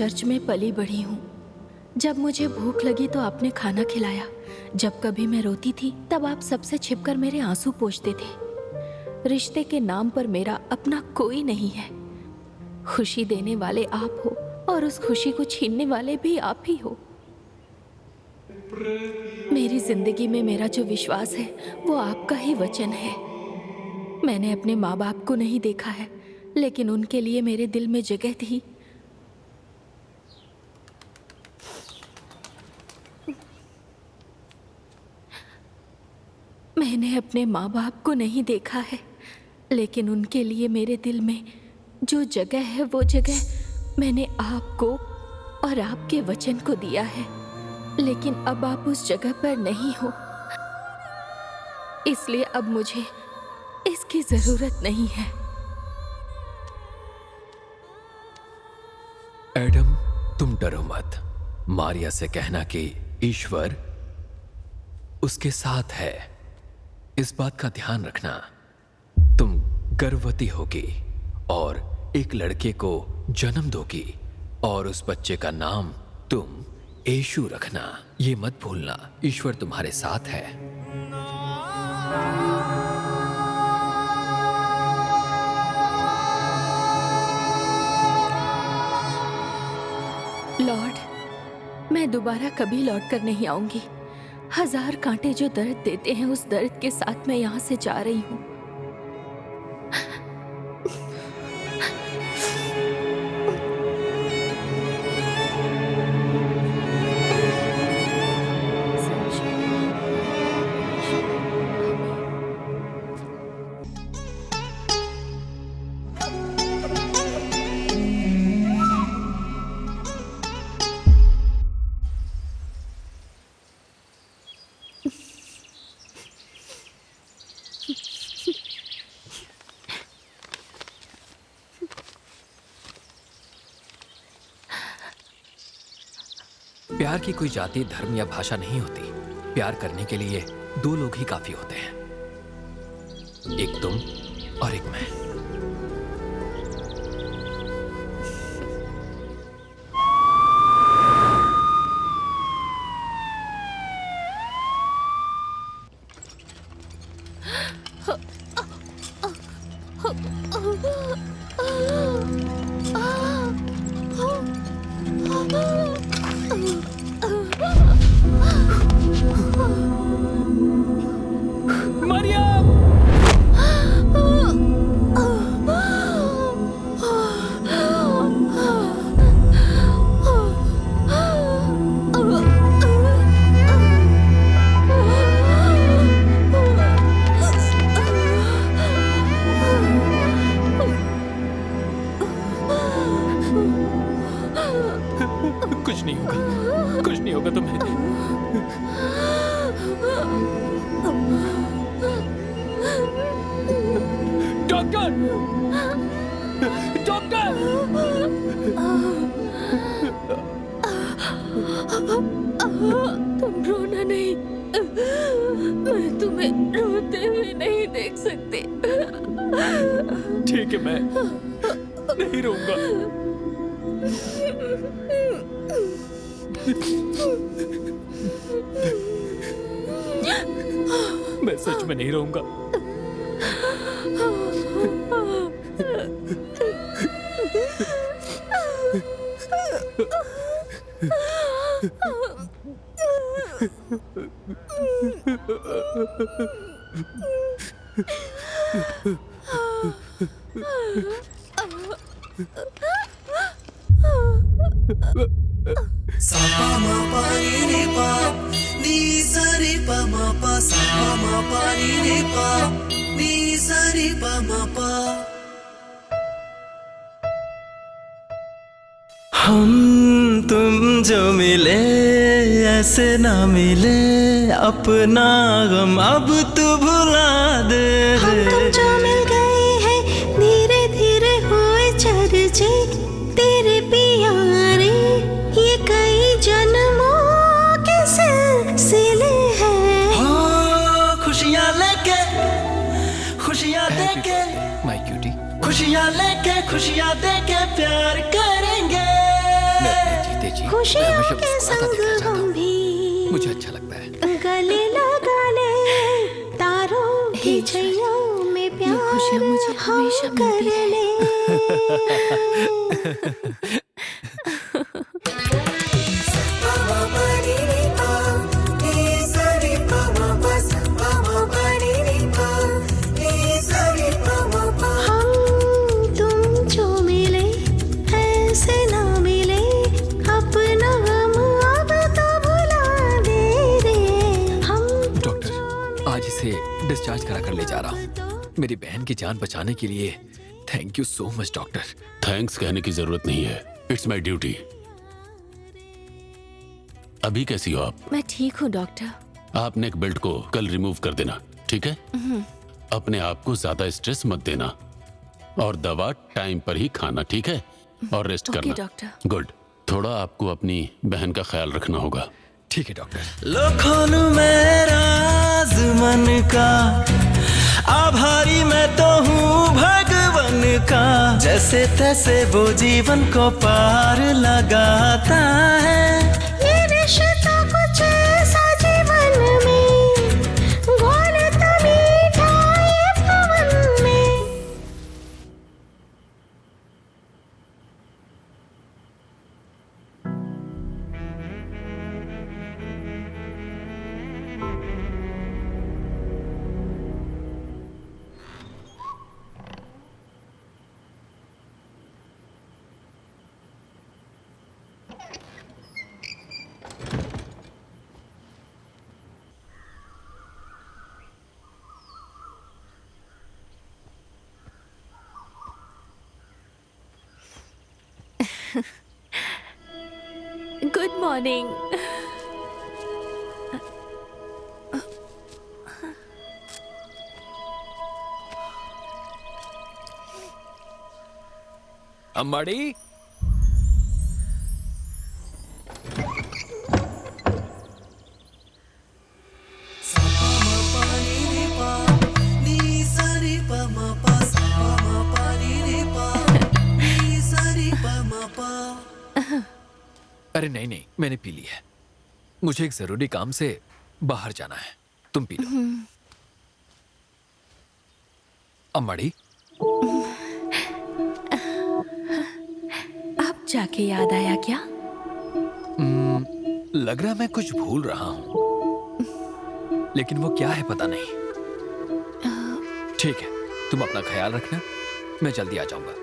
Church में पली बढ़ी हूँ। जब मुझे भूख लगी तो आपने खाना खिलाया। जब कभी मैं रोती थी तब आप सबसे छिपकर मेरे आंसू पोंछते थे। रिश्ते के नाम पर मेरा अपना कोई नहीं है। खुशी देने वाले आप हो और उस खुशी को छीनने वाले भी आप ही हो। मेरी जिंदगी में मेरा जो विश्वास है वो आपका ही वचन है। मैंने अपने माँ बाप को नहीं देखा है, लेकिन उनके लिए मेरे दिल में जगह थी। मैंने अपने माँ बाप को नहीं देखा है, लेकिन उनके लिए मेरे दिल में जो जगह है वो जगह मैंने आपको और आपके वचन को दिया है। लेकिन अब आप उस जगह पर नहीं हो, इसलिए अब मुझे इसकी जरूरत नहीं है। एडम, तुम डरो मत। मारिया से कहना कि ईश्वर उसके साथ है। इस बात का ध्यान रखना। तुम गर्भवती होगी और एक लड़के को जन्म दोगी और उस बच्चे का नाम तुम यीशु रखना। ये मत भूलना, ईश्वर तुम्हारे साथ है। लॉर्ड, मैं दोबारा कभी लौट कर नहीं आऊंगी। 1000 कांटे जो दर्द देते हैं, उस दर्द के साथ मैं यहाँ से जा रही हूँ। प्यार की कोई जाति, धर्म या भाषा नहीं होती। प्यार करने के लिए 2 लोग ही काफी होते हैं, एक तुम और एक मैं। कुछ नहीं होगा तुम्हें। Doctor, doctor! तुम रोना नहीं। मैं तुम्हें रोते हुए नहीं देख सकती। ठीक है, मैं नहीं रोऊंगा। मैं सच में नहीं रोऊंगा। सा पा मा पा रे पा नी सा रे पा मा पा सा पा मा पा रे पा नी सा रे पा मा पा। हम तुम जो मिले ऐसे ना मिले, अपना गम अब तू भुला दे। हम तुम जो मिल गए हैं, धीरे धीरे हुए चर्चे तेरे प्यारे। ये कई जन्मों के सिलसिले हैं। हो खुशियाँ लेके, खुशियाँ देके, माय क्यूटी, खुशियाँ लेके, खुशियाँ देके प्यार करेंगे। मैं हमेशा के मुस्कुराता संग देखना चाहता हम हूँ। भी मुझे अच्छा लगता है। गले लगा ले तारों की हे ईश्वर, छैयों में ये प्यार खुशियाँ मुझे हम हमेशा मिलती कर रहे। हम तुम जो मिले ऐसे ना मिले अपना हम अब तो भुला दे रे हम डॉक्टर, आज इसे डिस्चार्ज करा कर ले जा रहा हूँ। मेरी बहन की जान बचाने के लिए thank you so much doctor. Thanks कहने की जरूरत नहीं है, इट्स माई ड्यूटी। अभी कैसी हो आप? मैं ठीक हूँ डॉक्टर। आप नेक बेल्ट को कल रिमूव कर देना, ठीक है? अपने आप को ज्यादा स्ट्रेस मत देना और दवा टाइम पर ही खाना, ठीक है? और रेस्ट ओके करना। डॉक्टर। गुड। थोड़ा आपको अपनी बहन का ख्याल रखना होगा। ठीक है डॉक्टर। लो खोलूं मैं राज मन का, आभारी मैं तो हूँ भगवन का। जैसे तैसे वो जीवन को पार लगाता है। ये रिश्ता कुछ ऐसा जीवन में घोलता मीठा ये पवन में। Good morning. अम्माड़ी, अरे नहीं नहीं, मैंने पी ली है। मुझे एक जरूरी काम से बाहर जाना है, तुम पी लो। अम्माड़ी, अब जाके याद आया क्या? लग रहा मैं कुछ भूल रहा हूं, लेकिन वो क्या है पता नहीं। ठीक है, तुम अपना ख्याल रखना, मैं जल्दी आ जाऊंगा।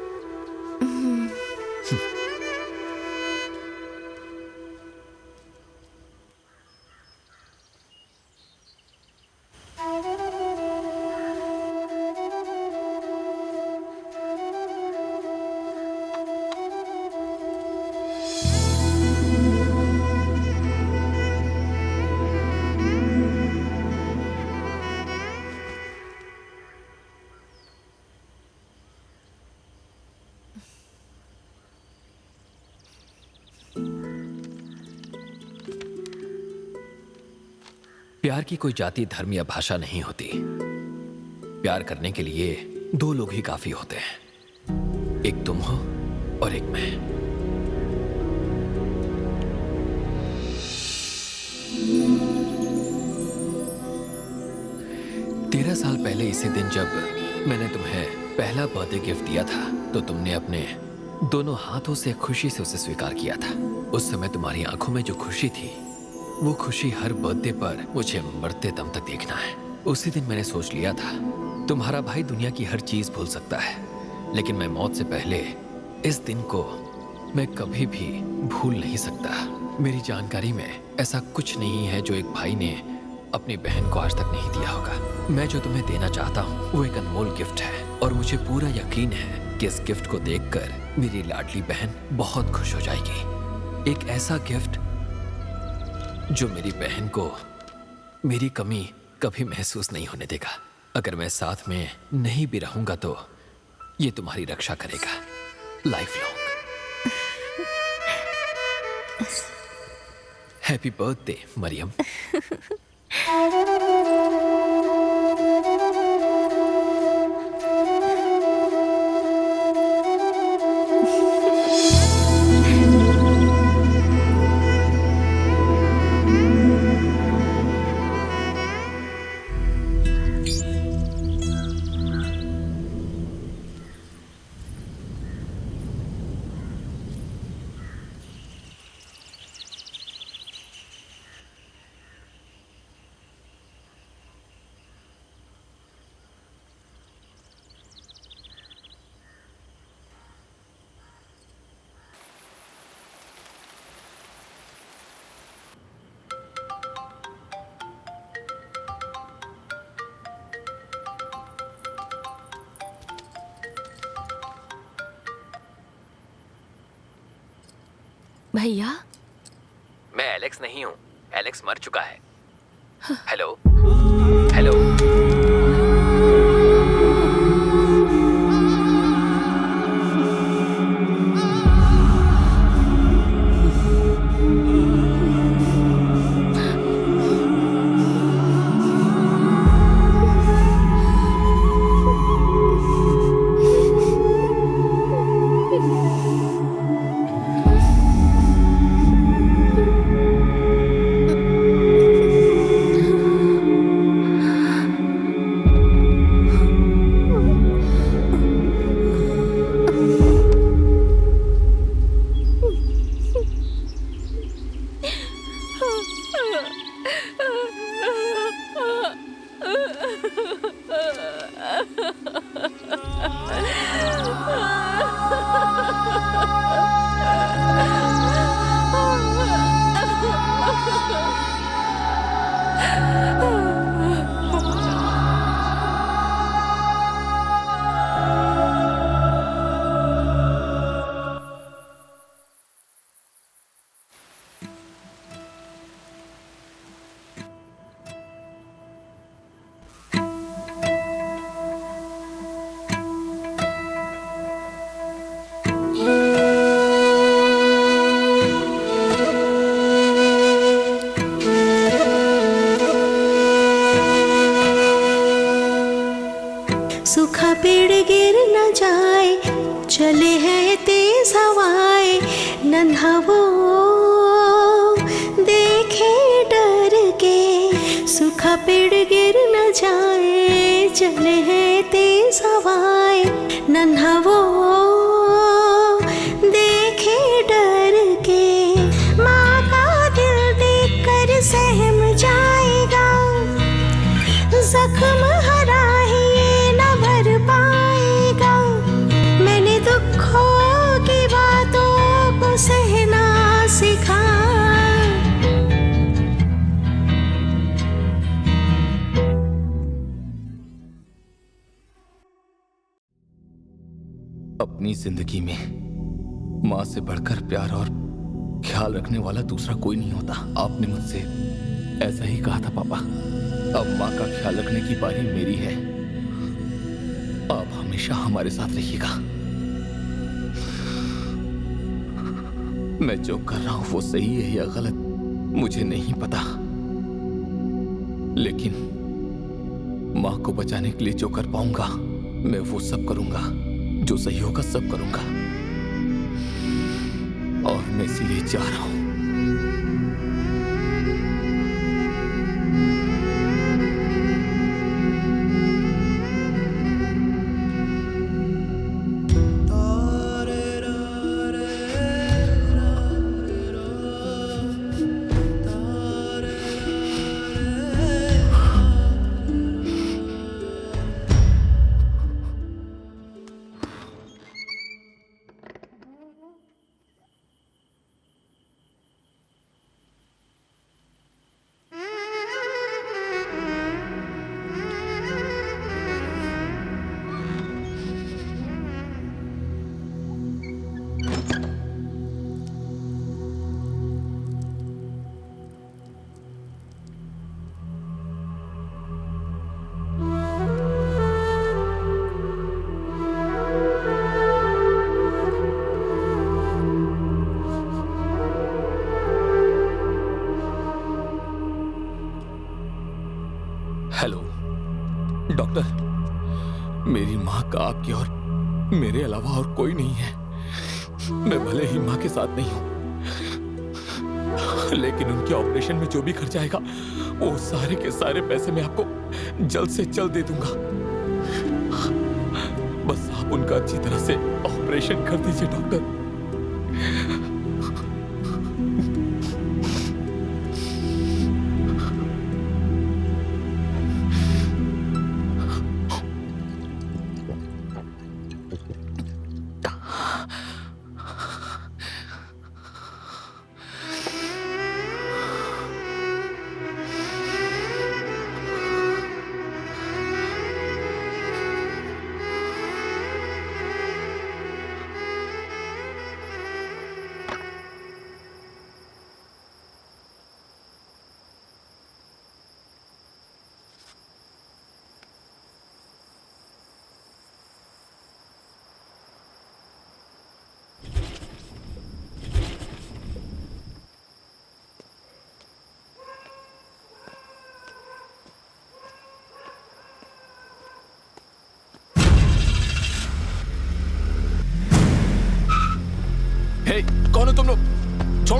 प्यार की कोई जाति, धर्म या भाषा नहीं होती। प्यार करने के लिए दो लोग ही काफी होते हैं, एक तुम हो और एक मैं। तेरह साल पहले इसी दिन जब मैंने तुम्हें पहला बर्थडे गिफ्ट दिया था, तो तुमने अपने दोनों हाथों से खुशी से उसे स्वीकार किया था। उस समय तुम्हारी आंखों में जो खुशी थी, वो खुशी हर बर्थडे पर मुझे मरते दम तक देखना है। उसी दिन मैंने सोच लिया था, तुम्हारा भाई दुनिया की हर चीज भूल सकता है, लेकिन मैं मौत से पहले इस दिन को मैं कभी भी भूल नहीं सकता। मेरी जानकारी में ऐसा कुछ नहीं है जो एक भाई ने अपनी बहन को आज तक नहीं दिया होगा। मैं जो तुम्हें देना चाहता हूँ वो एक अनमोल गिफ्ट है, और मुझे पूरा यकीन है कि इस गिफ्ट को देखकर मेरी लाडली बहन बहुत खुश हो जाएगी। एक ऐसा गिफ्ट जो मेरी बहन को मेरी कमी कभी महसूस नहीं होने देगा। अगर मैं साथ में नहीं भी रहूंगा तो ये तुम्हारी रक्षा करेगा life long. Happy birthday Mariam. भैया, मैं एलेक्स नहीं हूँ। एलेक्स मर चुका है। Hello hello. सूखा पेड़ गिर न जाए, चले हैं तेज हवाएं, नन्हा वो देखे डर के। सूखा पेड़ गिर न जाए, चले हैं तेज हवाएं, नन्हा वो देखे डर के। माँ का दिल देख कर सहम जाएगा, जख्म हरा ही ये न भर पाएगा। मैंने दुखों की बातों को सहना सिखा। अपनी जिंदगी में माँ से बढ़कर प्यार और ख्याल रखने वाला दूसरा कोई नहीं होता। आपने मुझसे ऐसा ही कहा था पापा। अब माँ का ख्याल रखने की बारी मेरी है। आप हमेशा हमारे साथ रहिएगा। मैं जो कर रहा हूं वो सही है या गलत मुझे नहीं पता, लेकिन माँ को बचाने के लिए जो कर पाऊंगा मैं वो सब करूंगा। जो सही होगा सब करूंगा, और मैं इसीलिए जा रहा हूं। हेलो डॉक्टर, मेरी माँ का आपके और मेरे अलावा और कोई नहीं है। मैं भले ही माँ के साथ नहीं हूं, लेकिन उनके ऑपरेशन में जो भी खर्चा आएगा वो सारे के सारे पैसे मैं आपको जल्द से जल्द दे दूंगा। बस आप उनका अच्छी तरह से ऑपरेशन कर दीजिए डॉक्टर।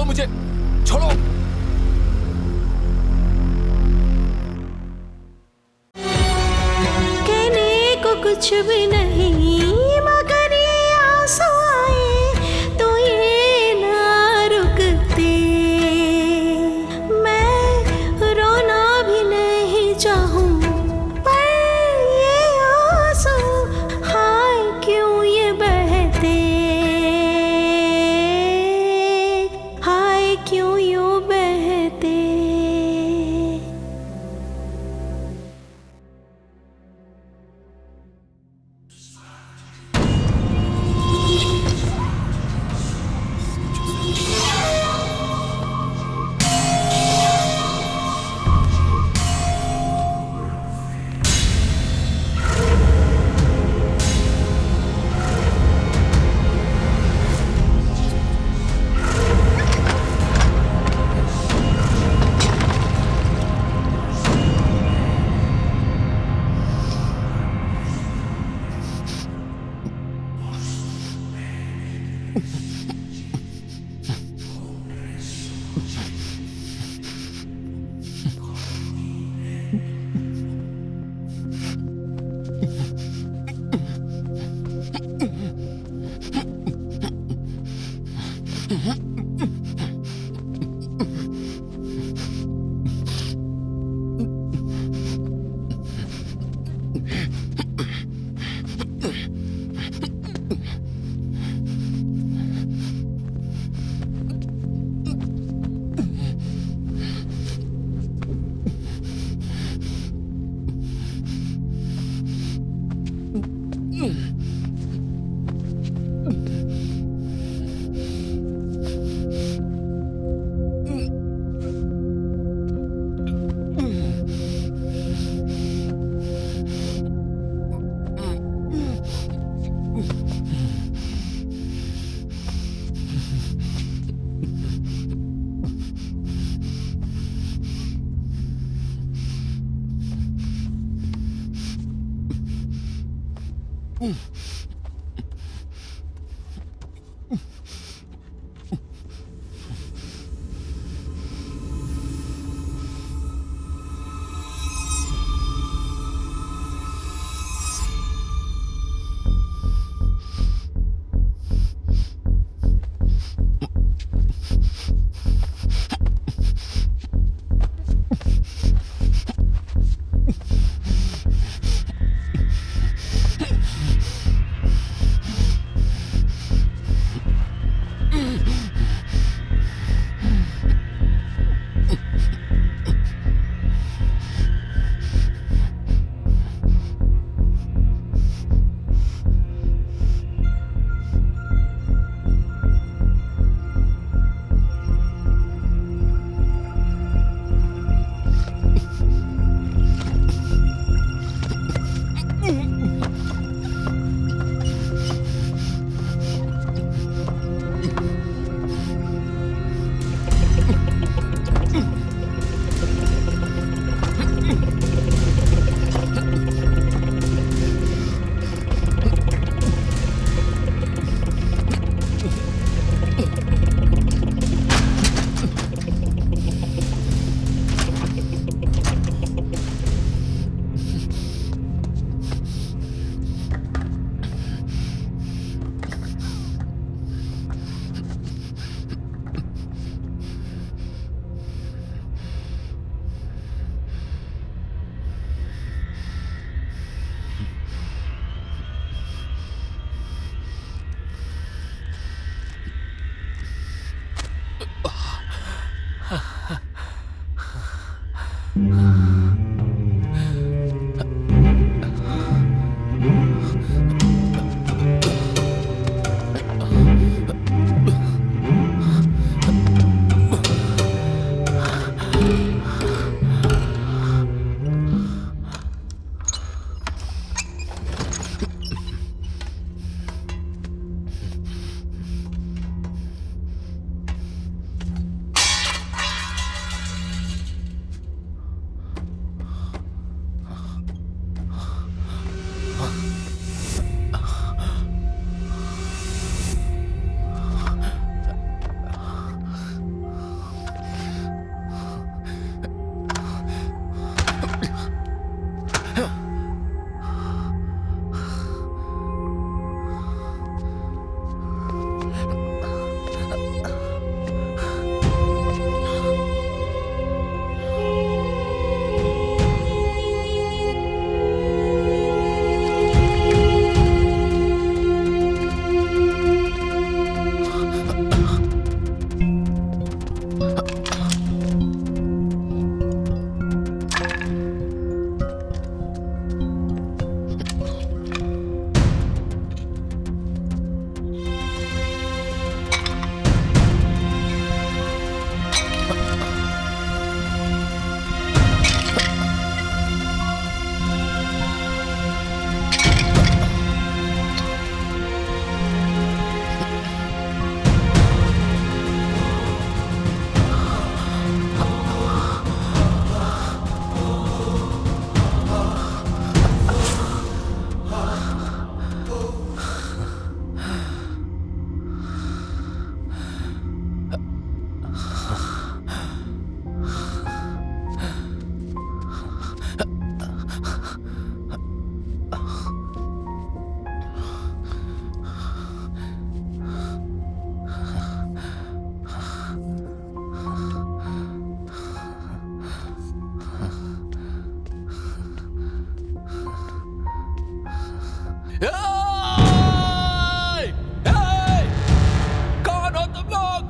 मुझे, छोड़ो। कहने को कुछ भी नहीं मगर ये आंसू आए तो ये ना रुकते। मैं रोना भी नहीं चाहूं पर ये आंसू हाय क्यों ये बहते, हाय क्यों यूं बहते। कौन हो तुम लोग?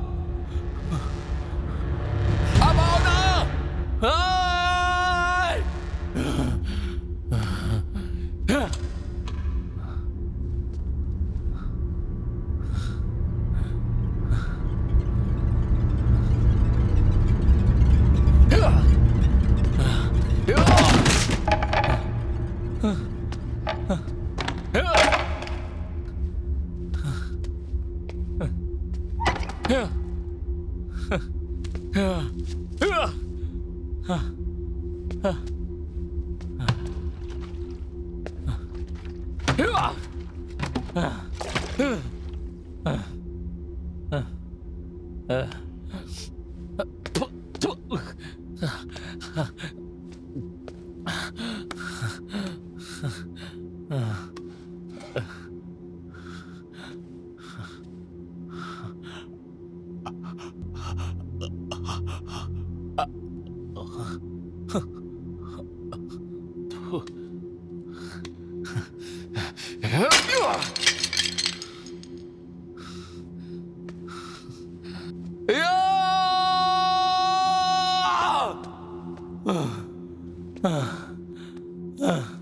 अब आओ ना।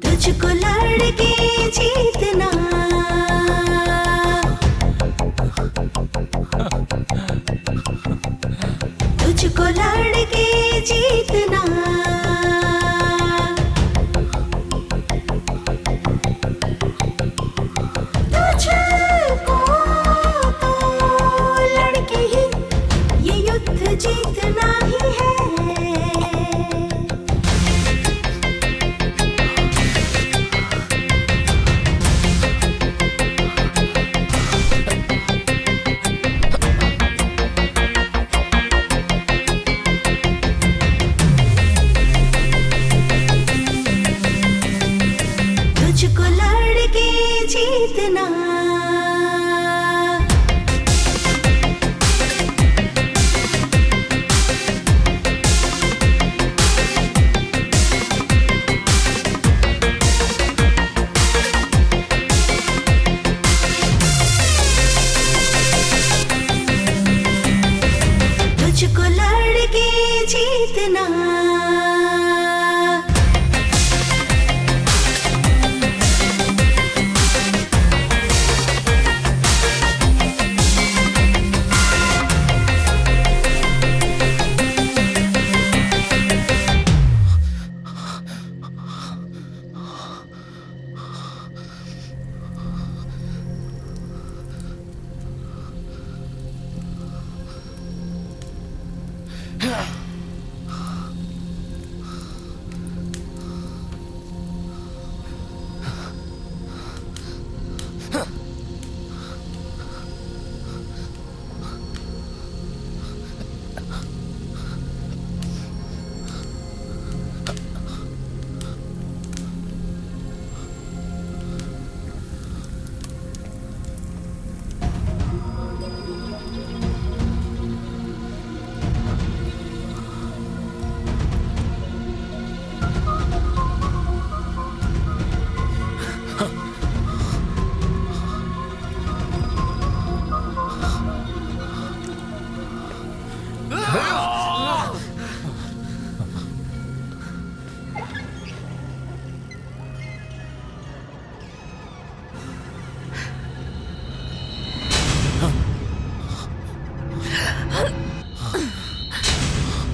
तुझको लड़के जीतना, तुझको लड़के जीतना, तुझको तो लड़के ही ये युद्ध जीतना ही है। तुझको लड़के जीतना, तुझको लड़के जीतना,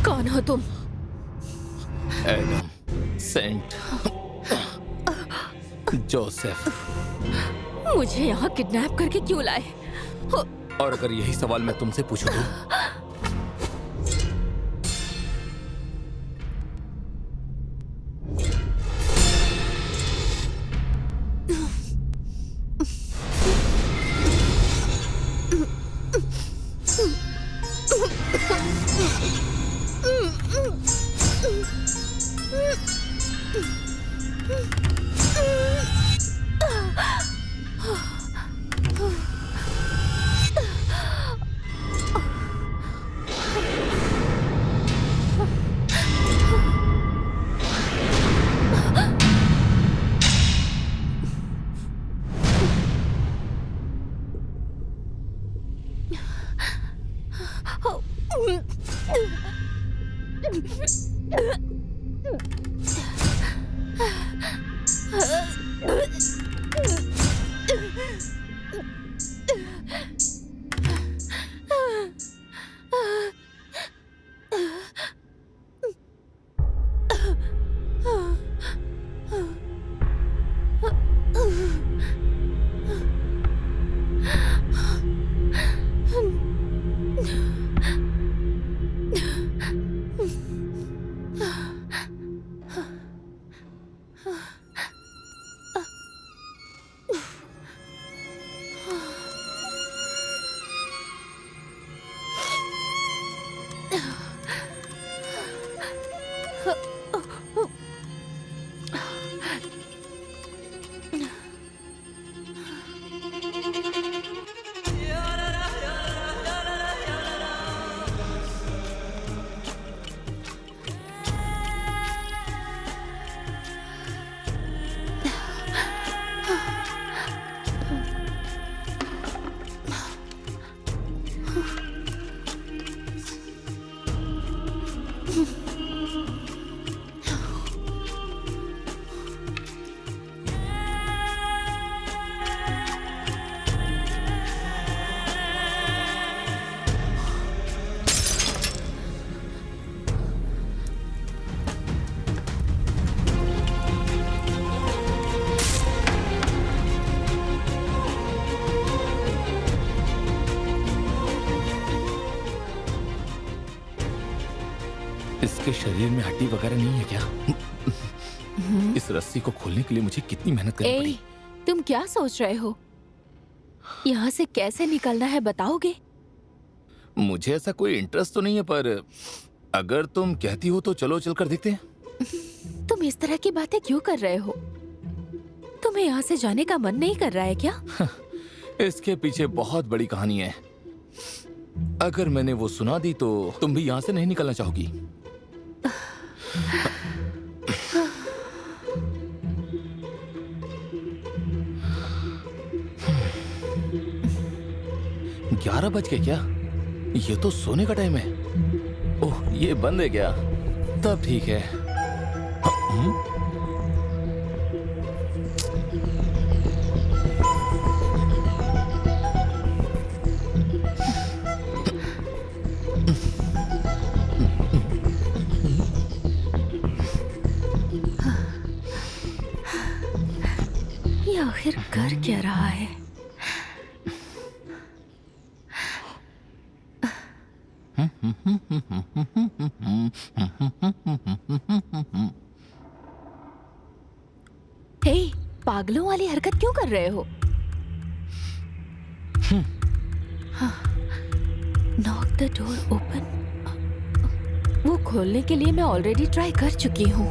कौन हो तुम? Adam, Saint Joseph. मुझे यहाँ किडनैप करके क्यों लाए? और अगर यही सवाल मैं तुमसे पूछूं तो? इसके शरीर में हड्डी वगैरह नहीं है क्या? इस रस्सी को खोलने के लिए मुझे कितनी मेहनत करनी पड़ी। तुम क्या सोच रहे हो? यहाँ से कैसे निकलना है बताओगे? मुझे ऐसा कोई इंटरेस्ट तो नहीं है, पर अगर तुम कहती हो तो चलो चलकर देखते हैं। तुम इस तरह की बातें क्यों कर रहे हो? तुम्हें यहाँ से जाने का मन नहीं कर रहा है क्या? इसके पीछे बहुत बड़ी कहानी है। अगर मैंने वो सुना दी तो तुम भी यहाँ से नहीं निकलना चाहोगी। 11 बज गए क्या? ये तो सोने का टाइम है। ओह, ये बंद है क्या? तब ठीक है। ये आखिर कर क्या रहा है? हे, पागलों वाली हरकत क्यों कर रहे हो? Knock the door open. वो खोलने के लिए मैं ऑलरेडी ट्राई कर चुकी हूँ।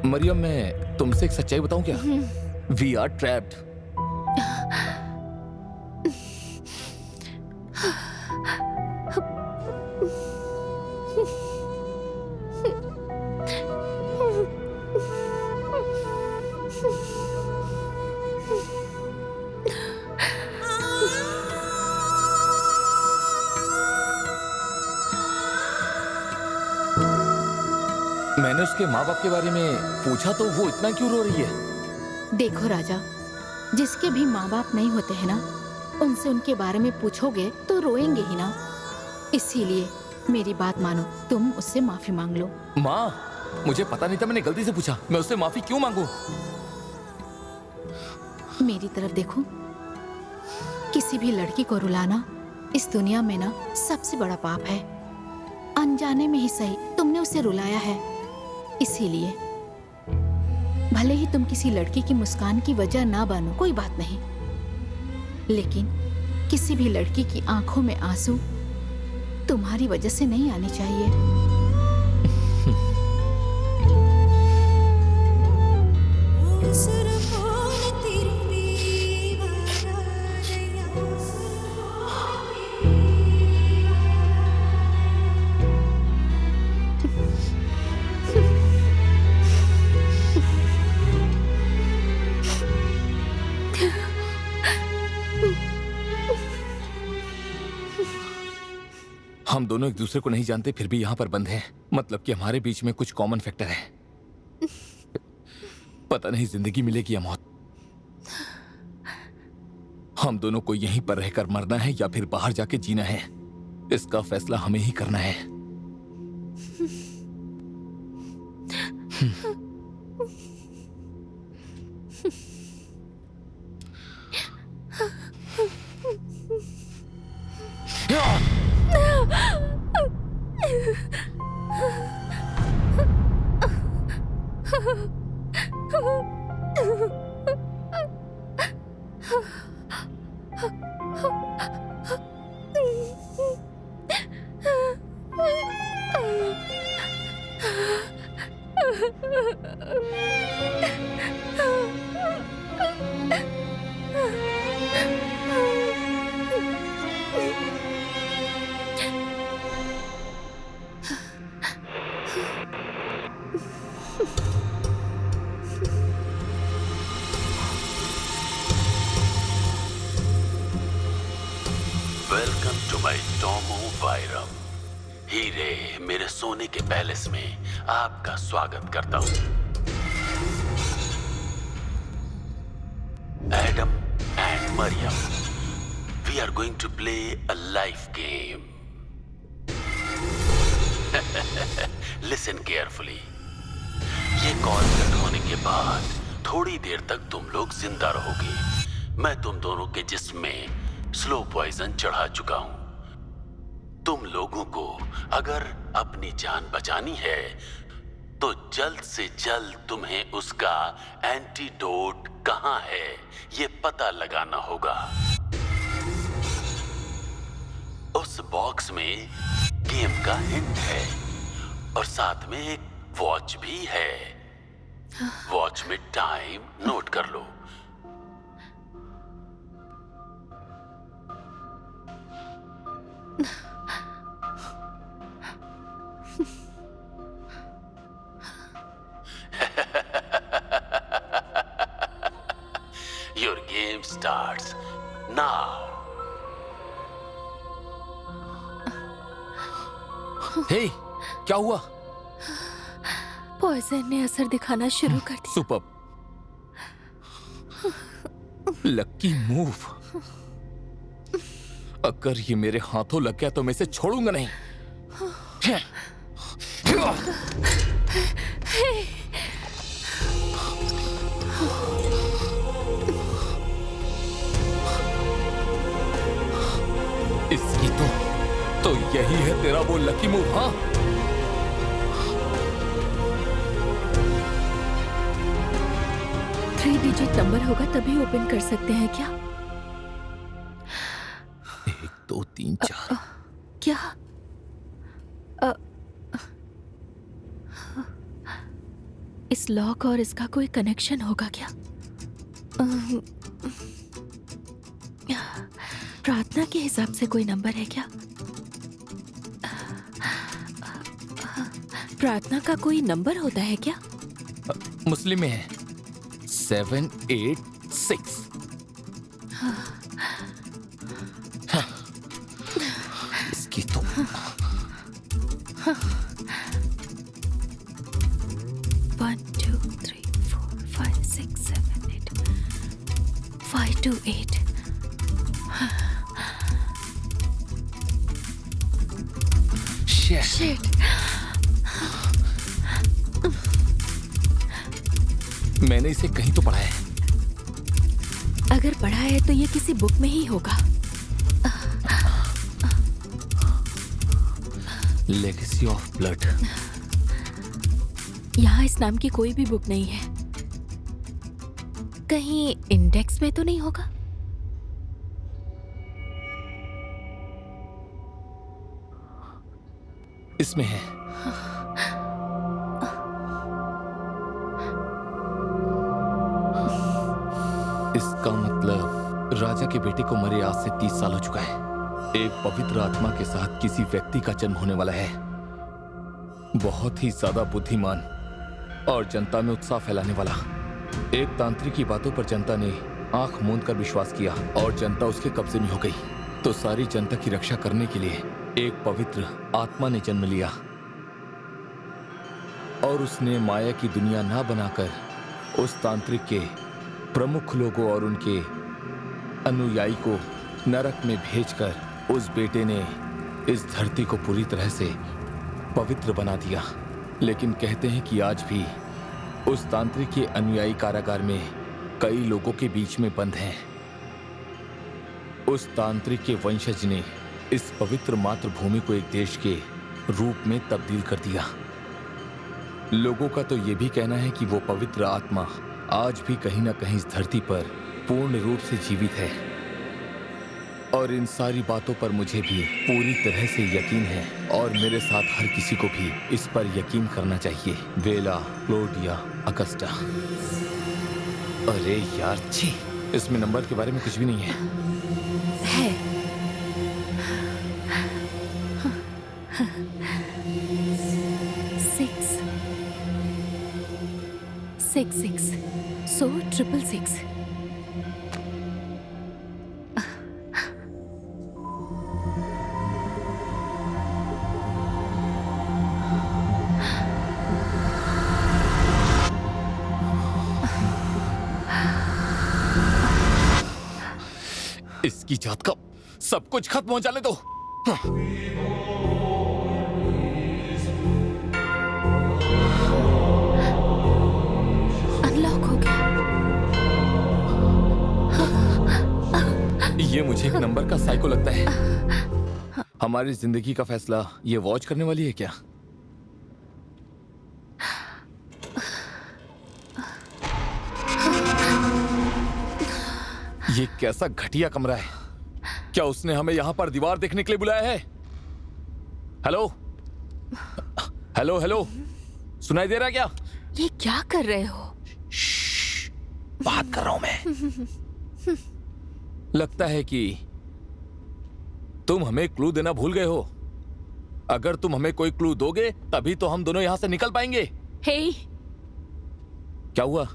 मरियम, मैं तुमसे एक सच्चाई बताऊं क्या? We are trapped. मैंने उसके माँ बाप के बारे में पूछा तो वो इतना क्यों रो रही है? देखो राजा, जिसके भी माँ बाप नहीं होते हैं ना, उनसे उनके बारे में पूछोगे तो रोएंगे ही ना। इसीलिए मेरी बात मानो, तुम उससे माफी मांग लो। माँ, मुझे पता नहीं था, मैंने गलती से पूछा। मैं उससे माफी क्यों मांगू? मेरी तरफ देखो। किसी भी लड़की को रुलाना इस दुनिया में ना सबसे बड़ा पाप है। अनजाने में ही सही तुमने उसे रुलाया है। इसीलिए भले ही तुम किसी लड़की की मुस्कान की वजह ना बनो, कोई बात नहीं, लेकिन किसी भी लड़की की आंखों में आंसू तुम्हारी वजह से नहीं आने चाहिए। हम दोनों दोनों एक दूसरे को नहीं जानते फिर भी यहाँ पर बंद हैं। मतलब कि हमारे बीच में कुछ कॉमन फैक्टर है। पता नहीं जिंदगी मिलेगी या मौत। हम दोनों को यहीं पर रहकर मरना है या फिर बाहर जाके जीना है, इसका फैसला हमें ही करना है। वेलकम टू माई टोमो वायरम। हीरे मेरे सोने के पैलेस में आपका स्वागत करता हूं। Adam and Mariam, we are going to play a life game. Listen carefully. ये कॉल कट होने के बाद थोड़ी देर तक तुम लोग जिंदा रहोगे। मैं तुम दोनों के जिस्म में स्लो पॉइजन चढ़ा चुका हूं। तुम लोगों को अगर अपनी जान बचानी है तो जल्द से जल्द तुम्हें उसका एंटीडोट कहां है ये पता लगाना होगा। उस बॉक्स में गेम का हिंट है और साथ में एक वॉच भी है। वॉच में टाइम नोट कर लो। Your game starts now. हे, क्या हुआ? पॉइजन ने असर दिखाना शुरू कर दिया। सुपर। Lucky move. अगर ये मेरे हाथों लग गया तो मैं इसे छोड़ूंगा नहीं। इसकी तो यही है तेरा वो लकी मूव। हाँ, 3 डिजिट नंबर होगा तभी ओपन कर सकते हैं क्या? 1 2 3 4। क्या? इस लॉक और इसका कोई कनेक्शन होगा क्या? प्रार्थना के हिसाब से कोई नंबर है क्या? प्रार्थना का कोई नंबर होता है क्या? मुस्लिम में है 786। इसकी तो 1 2 3 4 5 6 7 8 5 2 8। शिट। मैंने इसे कहीं तो पढ़ा है। अगर पढ़ा है तो ये किसी बुक में ही होगा। Legacy of blood. यहाँ इस नाम की कोई भी बुक नहीं है। कहीं इंडेक्स में तो नहीं होगा? इसमें है। इसका मतलब राजा के बेटे को मरे आज से 30 साल हो चुका है। एक पवित्र आत्मा के साथ किसी व्यक्ति का जन्म होने वाला है। बहुत ही ज्यादा बुद्धिमान और जनता में उत्साह फैलाने वाला। एक तांत्रिक की बातों पर जनता ने आंख मूंद कर विश्वास किया और जनता उसके कब्जे में हो गई। तो सारी जनता की रक्षा करने के लिए एक पवित्र आत्मा ने जन्म लिया और उसने माया की दुनिया ना बनाकर उस तांत्रिक के प्रमुख लोगों और उनके अनुयायी को नरक में भेजकर उस बेटे ने इस धरती को पूरी तरह से पवित्र बना दिया। लेकिन कहते हैं कि आज भी उस तांत्रिक के अनुयायी कारागार में कई लोगों के बीच में बंद हैं। उस तांत्रिक के वंशज ने इस पवित्र मातृभूमि को एक देश के रूप में तब्दील कर दिया। लोगों का तो यह भी कहना है कि वो पवित्र आत्मा आज भी कहीं ना कहीं इस धरती पर पूर्ण रूप से जीवित है। और इन सारी बातों पर मुझे भी पूरी तरह से यकीन है और मेरे साथ हर किसी को भी इस पर यकीन करना चाहिए। बेला, क्लोडिया, अगस्टा। अरे यार छी, इसमें नंबर के बारे में कुछ भी नहीं है। है। 666 so 666। इसकी जात का सब कुछ खत्म हो जाने दो। अनलॉक हो गया। ये मुझे एक नंबर का साइको लगता है। हमारी जिंदगी का फैसला ये वॉच करने वाली है क्या? ये कैसा घटिया कमरा है। क्या उसने हमें यहां पर दीवार देखने के लिए बुलाया है? हेलो हेलो हेलो, सुनाई दे रहा है क्या? ये क्या कर रहे हो? बात कर रहा हूं मैं। लगता है कि तुम हमें क्लू देना भूल गए हो। अगर तुम हमें कोई क्लू दोगे तभी तो हम दोनों यहां से निकल पाएंगे। हे, क्या हुआ?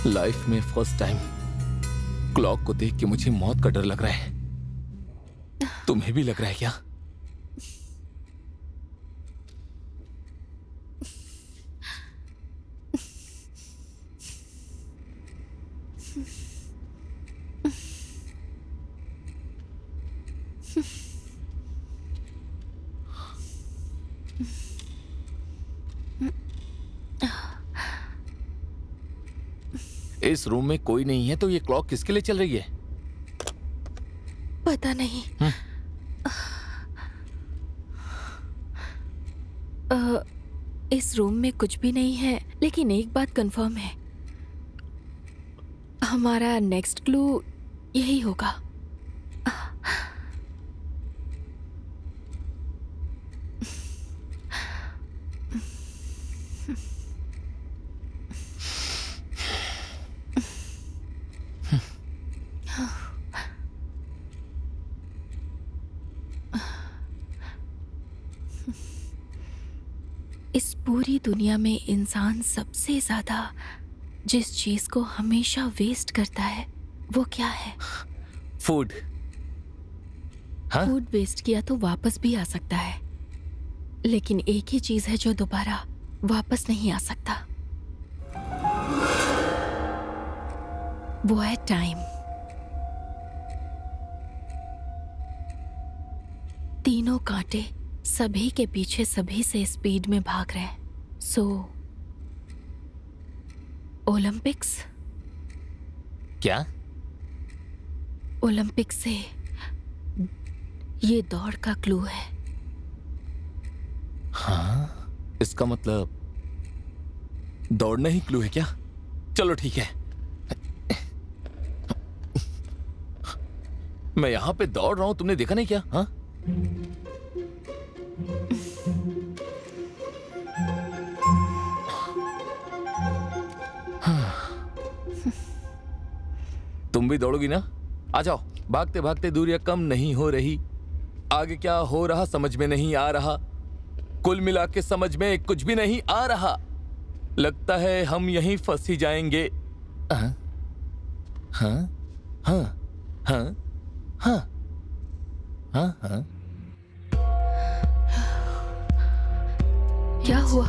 लाइफ में फर्स्ट टाइम क्लॉक को देख के मुझे मौत का डर लग रहा है। तुम्हें भी लग रहा है क्या? इस रूम में कोई नहीं है तो ये क्लॉक किसके लिए चल रही है? पता नहीं। इस रूम में कुछ भी नहीं है, लेकिन एक बात कंफर्म है, हमारा नेक्स्ट क्लू यही होगा। इस पूरी दुनिया में इंसान सबसे ज्यादा जिस चीज को हमेशा वेस्ट करता है वो क्या है? फूड। हाँ? फूड वेस्ट किया तो वापस भी आ सकता है, लेकिन एक ही चीज है जो दोबारा वापस नहीं आ सकता, वो है टाइम। तीनों कांटे सभी के पीछे सभी से स्पीड में भाग रहे हैं। सो ओलंपिक्स। क्या? ओलंपिक से ये दौड़ का क्लू है। हाँ, इसका मतलब दौड़ना ही क्लू है क्या? चलो ठीक है, मैं यहां पे दौड़ रहा हूं, तुमने देखा नहीं क्या? हाँ, तुम भी दौड़ोगी ना? आ जाओ, भागते भागते दूरियां कम नहीं हो रही। आगे क्या हो रहा समझ में नहीं आ रहा। कुल मिला के समझ में कुछ भी नहीं आ रहा। लगता है हम यहीं फंस ही जाएंगे। हाँ हाँ हाँ हाँ हाँ हाँ हाँ। क्या हुआ?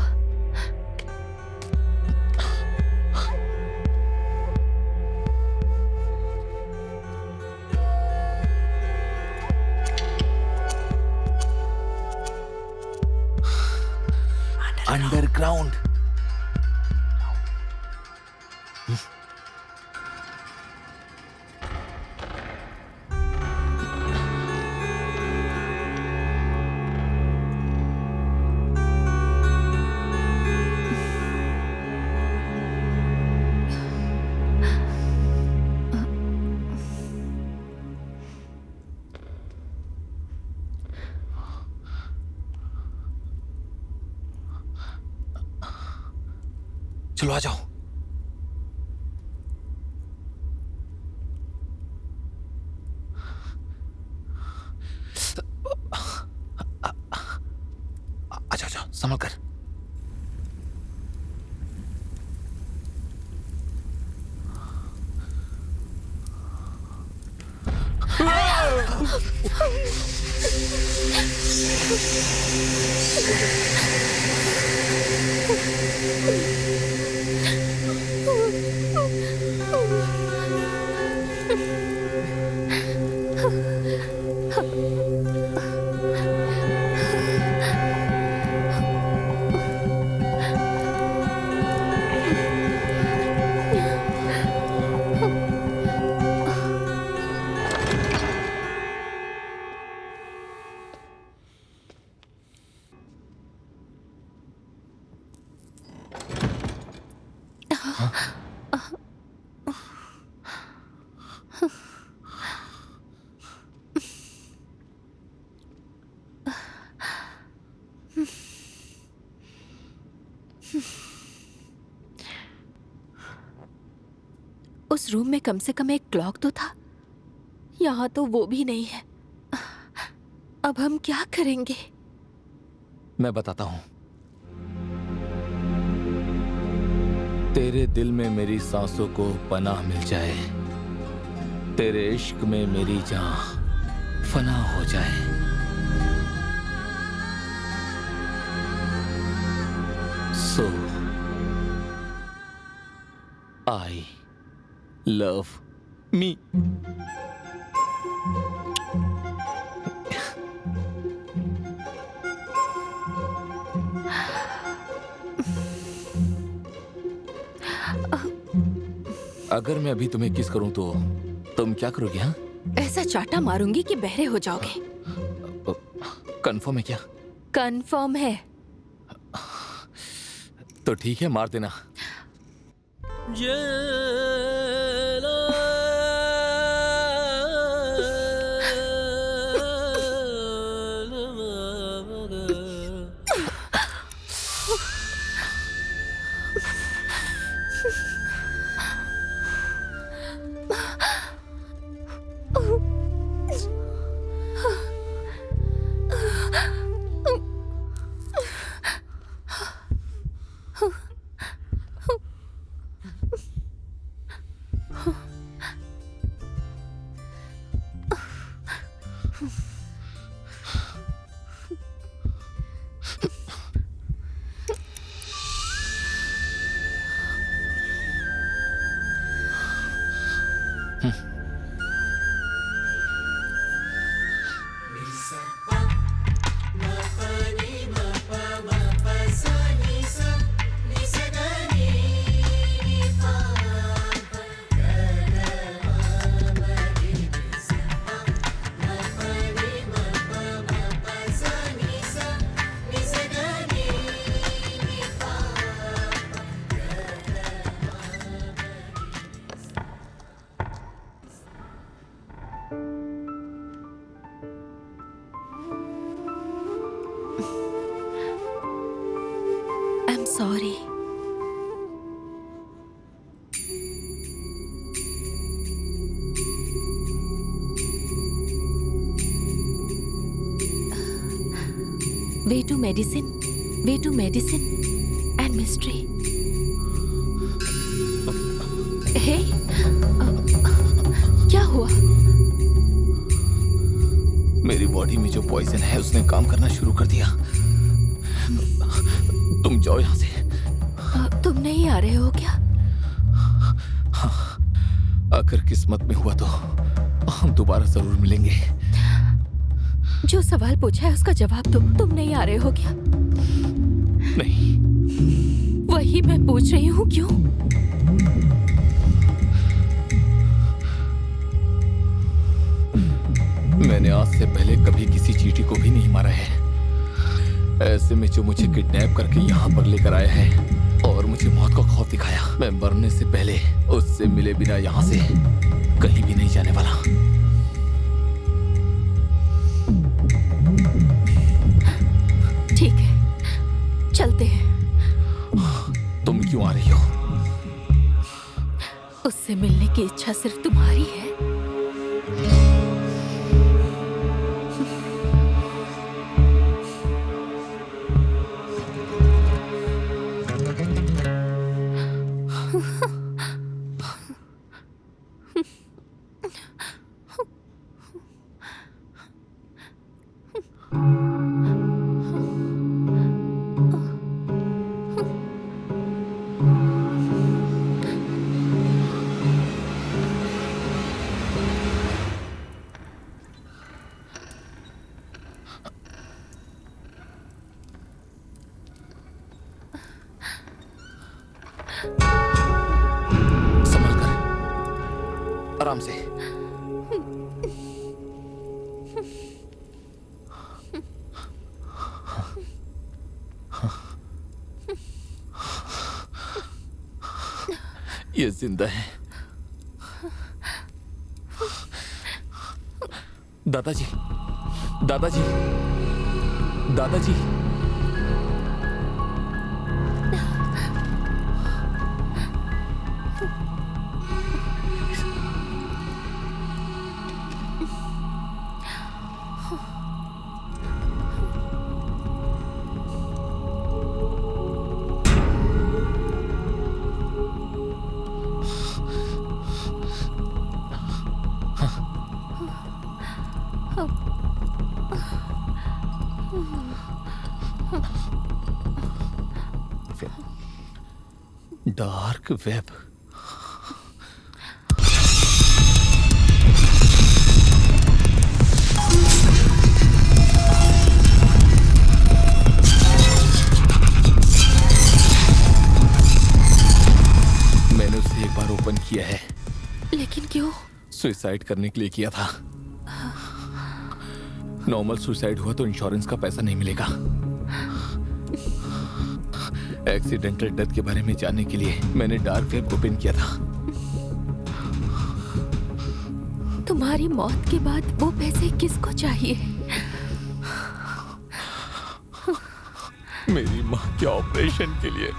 अंडरग्राउंड। चलो आ जाओ। अच्छा अच्छा संभल कर। उस रूम में कम से कम एक क्लॉक तो था। यहाँ तो वो भी नहीं है। अब हम क्या करेंगे? मैं बताता हूं। तेरे दिल में मेरी सांसों को पनाह मिल जाए, तेरे इश्क में मेरी जान फना हो जाए। सो आई लव मी। अगर मैं अभी तुम्हें किस करूं तो तुम क्या करोगे? हाँ, ऐसा चाटा मारूंगी कि बहरे हो जाओगे। कंफर्म है क्या? कंफर्म है। तो ठीक है, मार देना। Sorry. Way to medicine and mystery. Hey, क्या हुआ? मेरी बॉडी में जो पॉइजन है उसने काम करना शुरू कर दिया। तुम जाओ यहाँ से। तुम नहीं आ रहे हो क्या? हाँ, अगर किस्मत में हुआ तो हम दोबारा जरूर मिलेंगे। जो सवाल पूछा है उसका जवाब दो। तुम नहीं आ रहे हो क्या? नहीं। वही मैं पूछ रही हूँ, क्यों? मैंने आज से पहले कभी किसी चींटी को भी नहीं मारा है। ऐसे में जो मुझे किडनैप करके यहाँ पर लेकर आया है और मुझे मौत का खौफ दिखाया, मैं मरने से पहले उससे मिले बिना यहाँ से कहीं भी नहीं जाने वाला। ठीक है, चलते हैं। तुम क्यों आ रही हो? उससे मिलने की इच्छा सिर्फ तुम्हारी है। संभल कर, आराम से। ये जिंदा है। दादाजी, दादाजी, दादाजी। Dark web. मैंने उसे एक बार ओपन किया है। लेकिन क्यों? सुसाइड करने के लिए किया था। नॉर्मल सुसाइड हुआ तो इंश्योरेंस का पैसा नहीं मिलेगा। एक्सीडेंटल डेथ के बारे में जानने के लिए मैंने डार्क वेब ओपन किया था। तुम्हारी मौत के बाद वो पैसे किसको चाहिए? मेरी माँ के ऑपरेशन के लिए।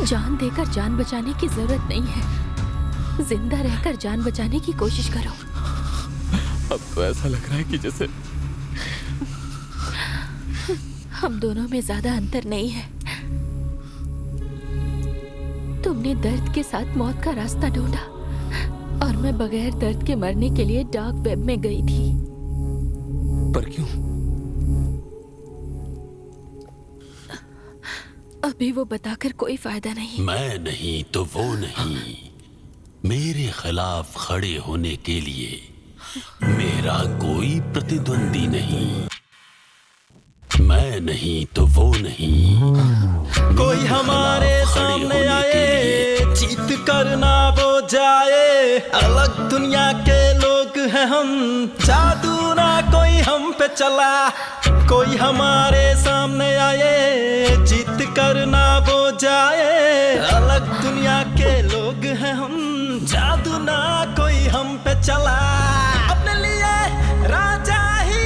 जान देकर जान बचाने की जरूरत नहीं है। जिंदा रहकर जान बचाने की कोशिश करो। अब तो ऐसा लग रहा है कि जैसे हम दोनों में ज्यादा अंतर नहीं है। तुमने दर्द के साथ मौत का रास्ता ढूंढा और मैं बगैर दर्द के मरने के लिए डार्क वेब में गई थी। पर क्यों? अभी वो बताकर कोई फायदा नहीं। मैं नहीं तो वो नहीं। मेरे खिलाफ खड़े होने के लिए मेरा कोई प्रतिद्वंदी नहीं। मैं नहीं तो वो नहीं। कोई हमारे सामने आए, जीत करना वो जाए। अलग दुनिया के लोग हैं हम, जादू ना कोई हम पे चला। कोई हमारे सामने आए, जीत करना वो जाए। अलग दुनिया के लोग हैं हम, जादू ना कोई हम पे चला। अपने लिए राजा ही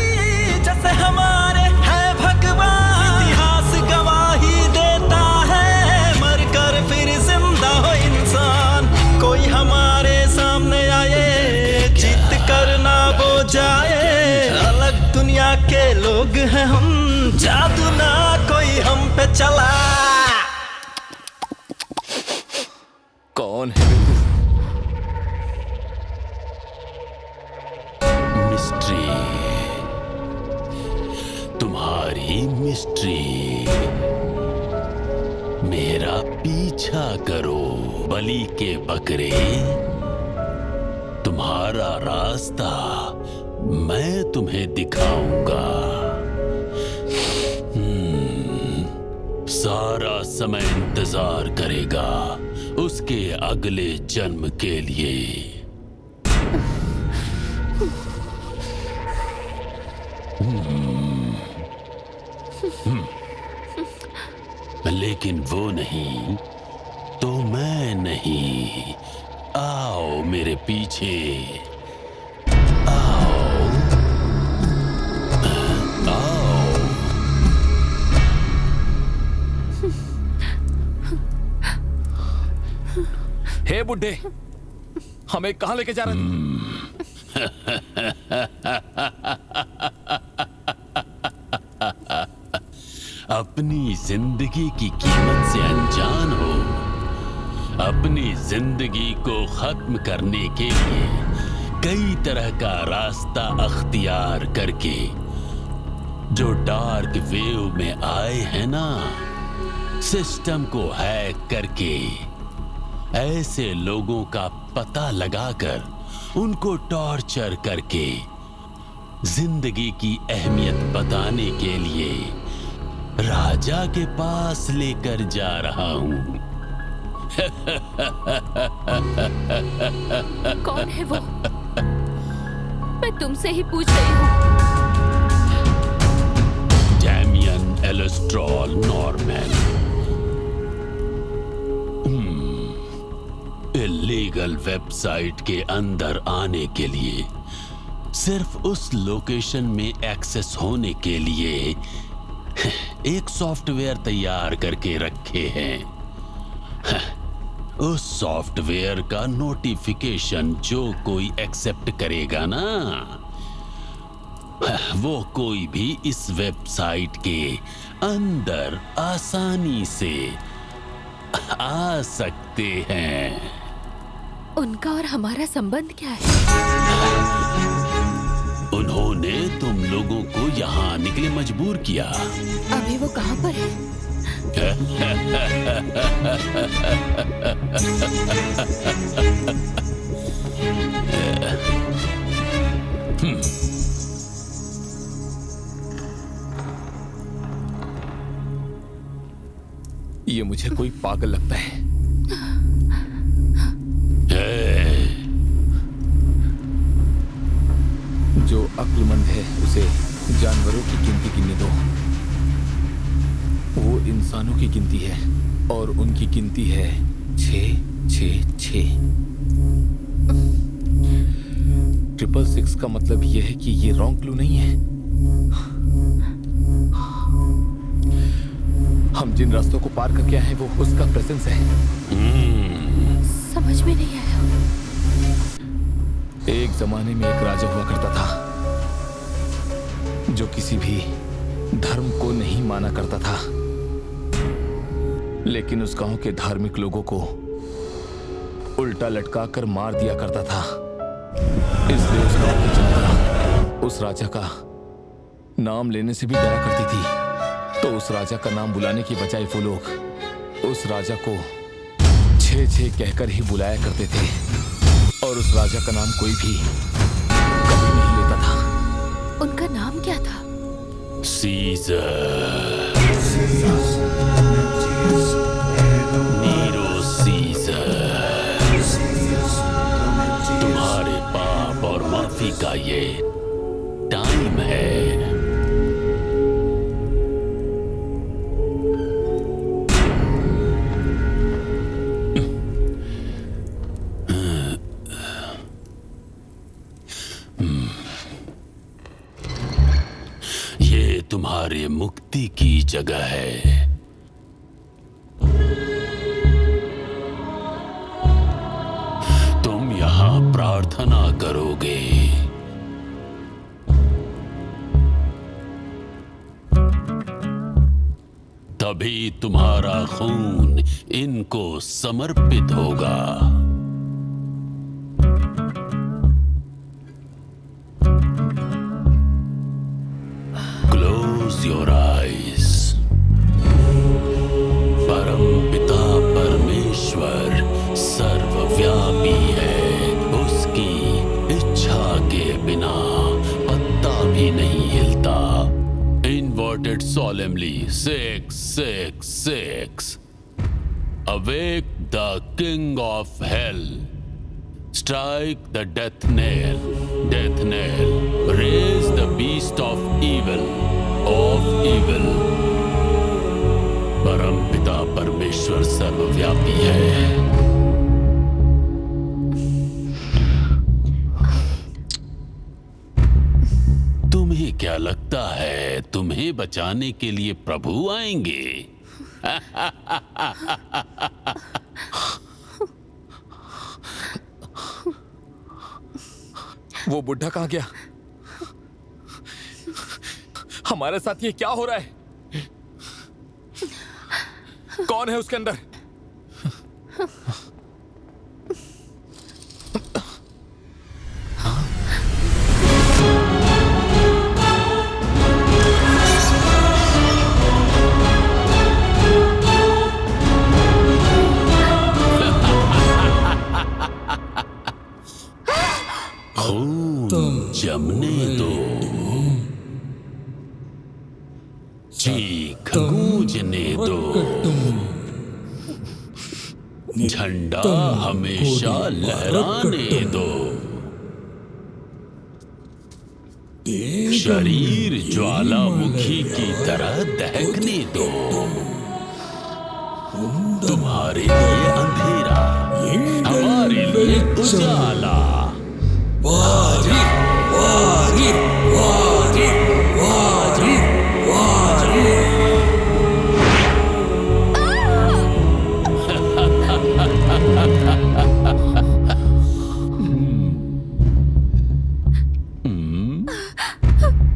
जैसे हमारे है भगवान। इतिहास गवाही देता है, मर कर फिर जिंदा हो इंसान। कोई हमारे सामने आए, जीत करना वो जाए। अलग दुनिया के लोग हैं हम, जादू ना कोई हम पे चला। कौन है बे तू? मिस्ट्री, तुम्हारी मिस्ट्री। मेरा पीछा करो बलि के बकरे, तुम्हारा रास्ता मैं तुम्हें दिखाऊंगा। सारा समय इंतजार करेगा उसके अगले जन्म के लिए। लेकिन वो नहीं तो मैं नहीं। आओ मेरे पीछे, आओ आओ। हे बुड्ढे, हमें कहां लेके जा रहे थे? अपनी जिंदगी की कीमत से अनजान हो। अपनी जिंदगी को खत्म करने के लिए कई तरह का रास्ता अख्तियार करके जो डार्क वेव में आए हैं ना, सिस्टम को हैक करके ऐसे लोगों का पता लगाकर उनको टॉर्चर करके जिंदगी की अहमियत बताने के लिए राजा के पास लेकर जा रहा हूं। कौन है वो? मैं तुमसे ही पूछ रही हूँ। Damien Alestrol Norman. Illegal website के अंदर आने के लिए, सिर्फ उस लोकेशन में एक्सेस होने के लिए एक सॉफ्टवेयर तैयार करके रखे हैं। उस सॉफ्टवेयर का नोटिफिकेशन जो कोई एक्सेप्ट करेगा ना, वो कोई भी इस वेबसाइट के अंदर आसानी से आ सकते हैं। उनका और हमारा संबंध क्या है? उन्होंने तुम लोगों को यहाँ आने के लिए मजबूर किया। अभी वो कहाँ पर है? ये मुझे कोई पागल लगता है। जो अक्लमंद है उसे जानवरों की गिनती गिनने दो। वो इंसानों की गिनती है और उनकी गिनती है 6 6 6। 666 का मतलब यह है कि ये रॉन्ग क्लू नहीं है। हम जिन रास्तों को पार करके आए हैं वो उसका प्रेजेंस है। समझ में नहीं आया। एक जमाने में एक राजा हुआ करता था जो किसी भी धर्म को नहीं माना करता था, लेकिन उस गांव के धार्मिक लोगों को उल्टा लटका कर मार दिया करता था। इसलिए उस गांव की जनता उस राजा का नाम लेने से भी डरा करती थी। तो उस राजा का नाम बुलाने की बजाय वो लोग उस राजा को 6 कहकर ही बुलाया करते थे और उस राजा का नाम कोई भी कभी नहीं लेता था। उनका नाम क्या था? Caesar, Nero Caesar. तुम्हारे पाप और माफी का ये टाइम है। तुम्हारे मुक्ति की जगह है। तुम यहां प्रार्थना करोगे। तभी तुम्हारा खून इनको समर्पित होगा। Close your eyes. परम पिता परमेश्वर सर्वव्यापी है, उसकी इच्छा के बिना पत्ता भी नहीं हिलता। Inverted solemnly, 666. Awake the king of hell. Strike the death nail, death nail. Raise the beast of evil, of evil. परम पिता परमेश्वर सर्वव्यापी है। तुम्हें क्या लगता है तुम्हें बचाने के लिए प्रभु आएंगे? वो बुढ़ा कहाँ गया? हमारे साथ ये क्या हो रहा है? कौन है उसके अंदर? जमने दो, चीख गूंजने दो, झंडा हमेशा लहराने दो, शरीर ज्वालामुखी की तरह दहकने दो। तुम्हारे लिए अंधेरा, हमारे लिए उजाला। वारी वारी वारी वारी वारी।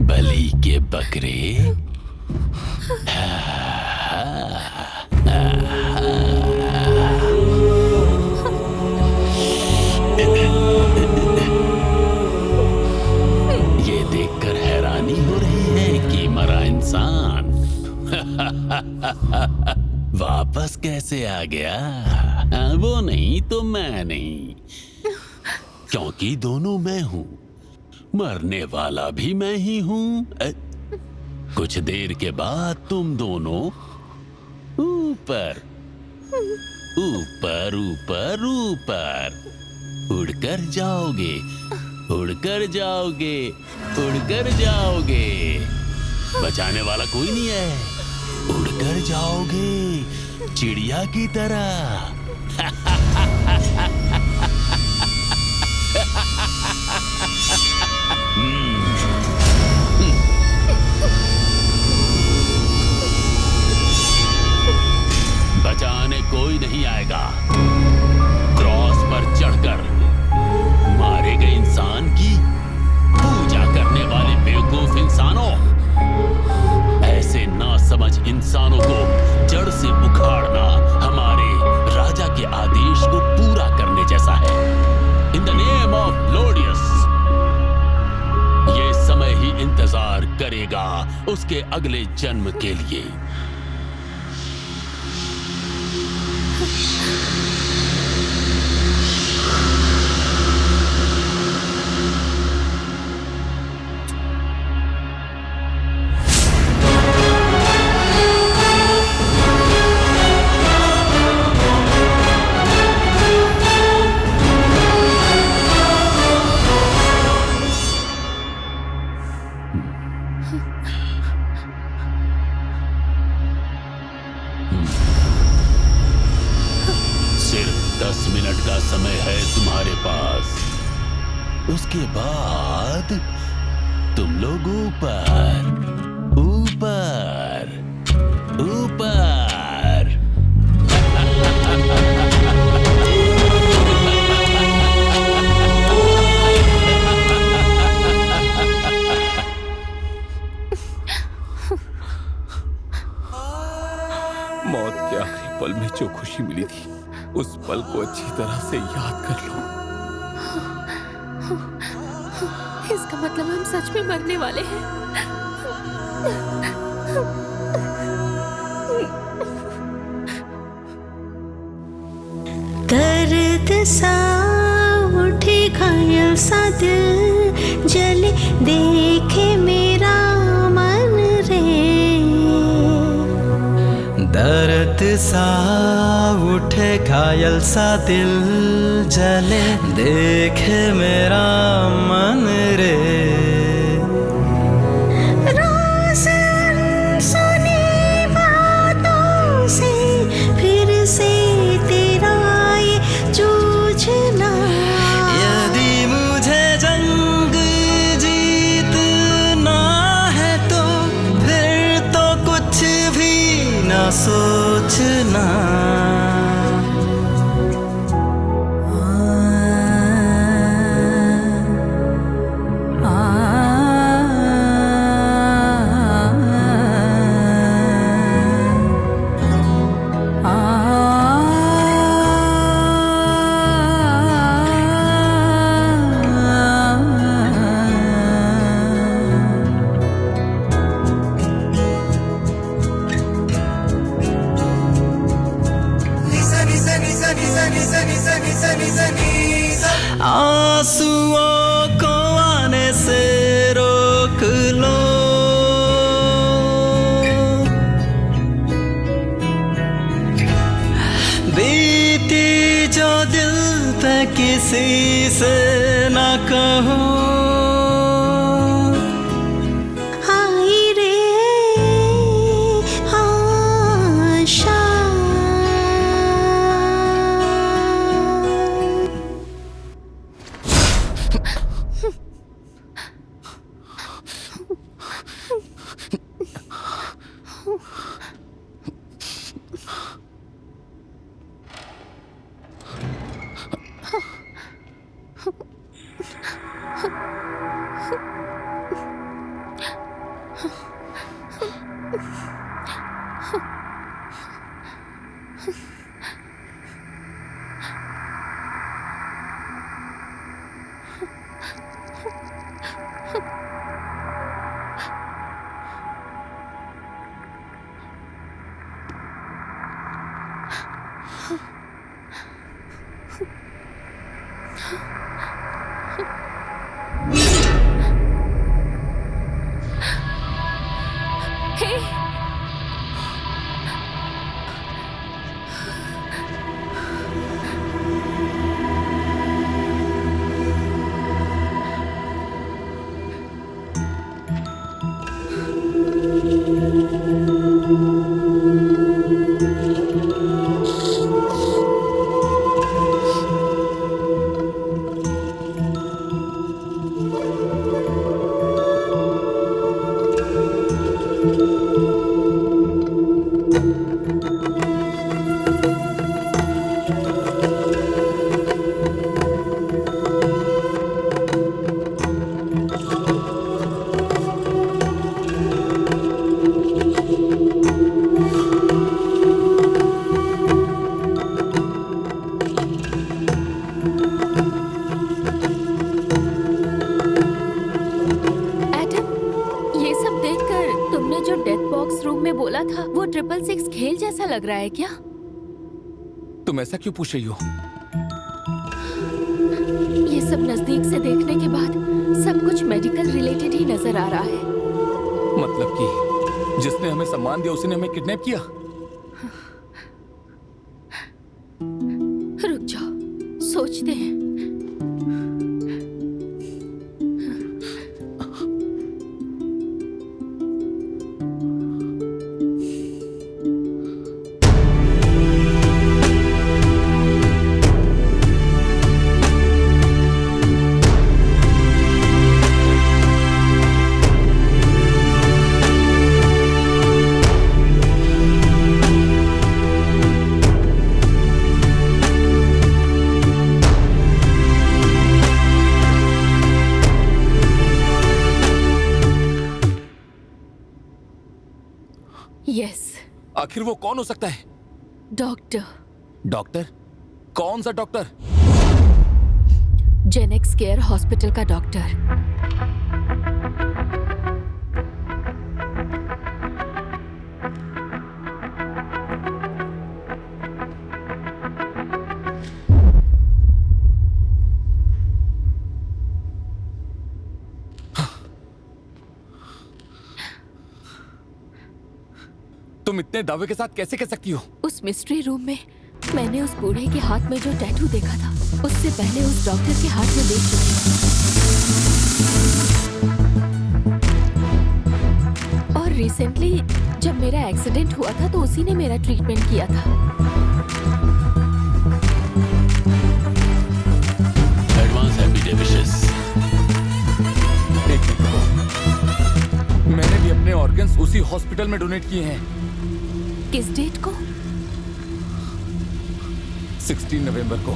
बलि के बकरे। ये देखकर हैरानी हो रही है कि मरा इंसान वापस कैसे आ गया? वो नहीं तो मैं नहीं, क्योंकि दोनों मैं हूं, मरने वाला भी मैं ही हूं। कुछ देर के बाद तुम दोनों ऊपर ऊपर ऊपर ऊपर उड़कर जाओगे, उड़कर जाओगे, उड़कर जाओगे। बचाने वाला कोई नहीं है, उड़कर जाओगे चिड़िया की तरह। बचाने कोई नहीं आएगा। क्रॉस पर चढ़कर मारे गए इंसान की पूजा करने वाले बेवकूफ इंसानों, ऐसे नासमझ इंसानों को जड़ से उखाड़ना हमारे राजा के आदेश को पूरा करने जैसा है। इन द नेम ऑफ लोडियस, ये समय ही इंतजार करेगा उसके अगले जन्म के लिए। सिर्फ 10 मिनट का समय है तुम्हारे पास, उसके बाद तुम लोग ऊपर ऊपर ऊपर। मौत के आखिरी पल में जो खुशी मिली थी, उस पल को अच्छी तरह से याद कर लो। इसका मतलब हम सच में मरने वाले हैं। दर्द सा उठे घायल सा दिल, जले देखे मेरा मन रे। दर्द सा उठे घायल सा दिल, जले देखे मेरा मन रे। रोज सुनी बातों से फिर से तेरा ये जूझना। यदि मुझे जंग जीतना है तो फिर तो कुछ भी ना सोचना। आंसुओं को आने से रोक लो, बीती जो दिल पे किसी से ना कहूँ। आई रे आशा, बोला था वो 666 खेल जैसा लग रहा है क्या? तुम ऐसा क्यों पूछ रही हो? ये सब नजदीक से देखने के बाद सब कुछ मेडिकल रिलेटेड ही नजर आ रहा है। मतलब कि जिसने हमें सम्मान दिया उसने हमें किडनैप किया? रुक जाओ, सोचते हैं। आखिर वो कौन हो सकता है? डॉक्टर। डॉक्टर? कौन सा डॉक्टर? जेनेक्स केयर हॉस्पिटल का डॉक्टर। तुम इतने दावे के साथ कैसे कह सकती हो? उस मिस्ट्री रूम में मैंने उस बूढ़े के हाथ में जो टैटू देखा था, उससे पहले उस डॉक्टर के हाथ में देख चुकी हूँ। और रिसेंटली जब मेरा एक्सीडेंट हुआ था तो उसी ने मेरा ट्रीटमेंट किया था। Advance happy day wishes. एक मिनट रुको। मैंने भी अपने ऑर्गन्स उसी हॉस्पिटल में डोनेट किए हैं। किस डेट को? 16 नवंबर को।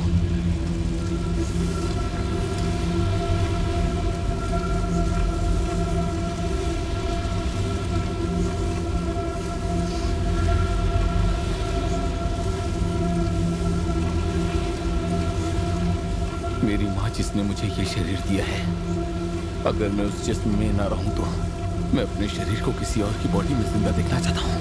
मेरी माँ जिसने मुझे ये शरीर दिया है, अगर मैं उस जिस्म में ना रहूं तो मैं अपने शरीर को किसी और की बॉडी में जिंदा देखना चाहता हूं।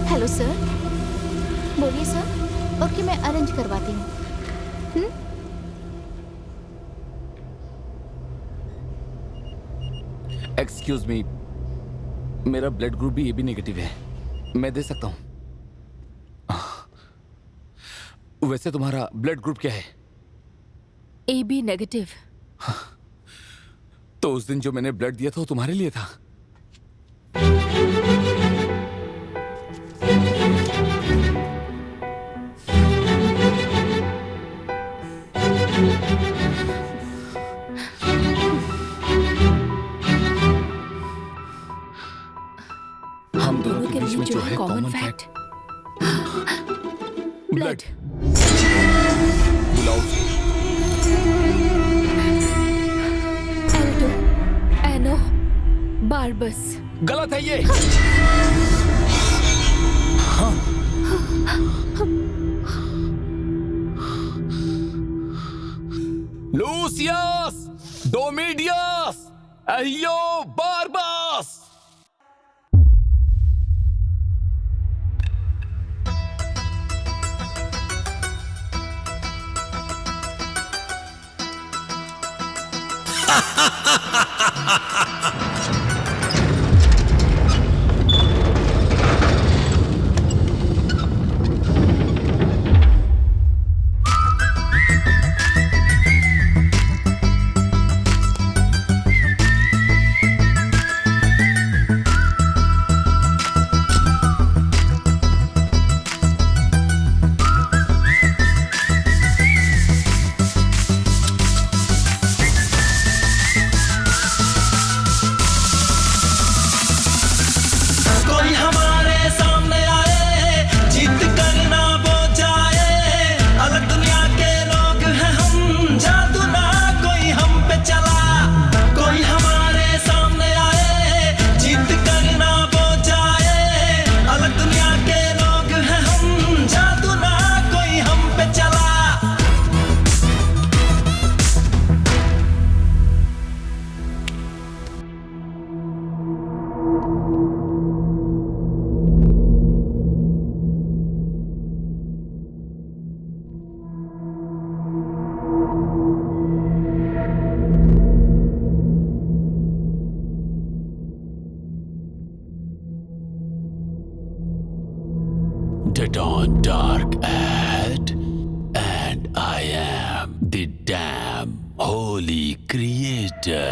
Hello sir. बोलिए सर। ओके, मैं अरेंज करवाती हूँ। एक्सक्यूज मी, मेरा ब्लड ग्रुप भी AB नेगेटिव है, मैं दे सकता हूं। वैसे तुम्हारा ब्लड ग्रुप क्या है? AB negative. तो उस दिन जो मैंने ब्लड दिया था वो तुम्हारे लिए था। हम दोनों के बीच में जो है कॉमन फैक्ट, ब्लड। बुलाओ उसे। Aldo Ahenobarbus. गलत है ये। Lucius Domitius Ahenobarbus. The dawn dark ahead, and I am the damn holy creator.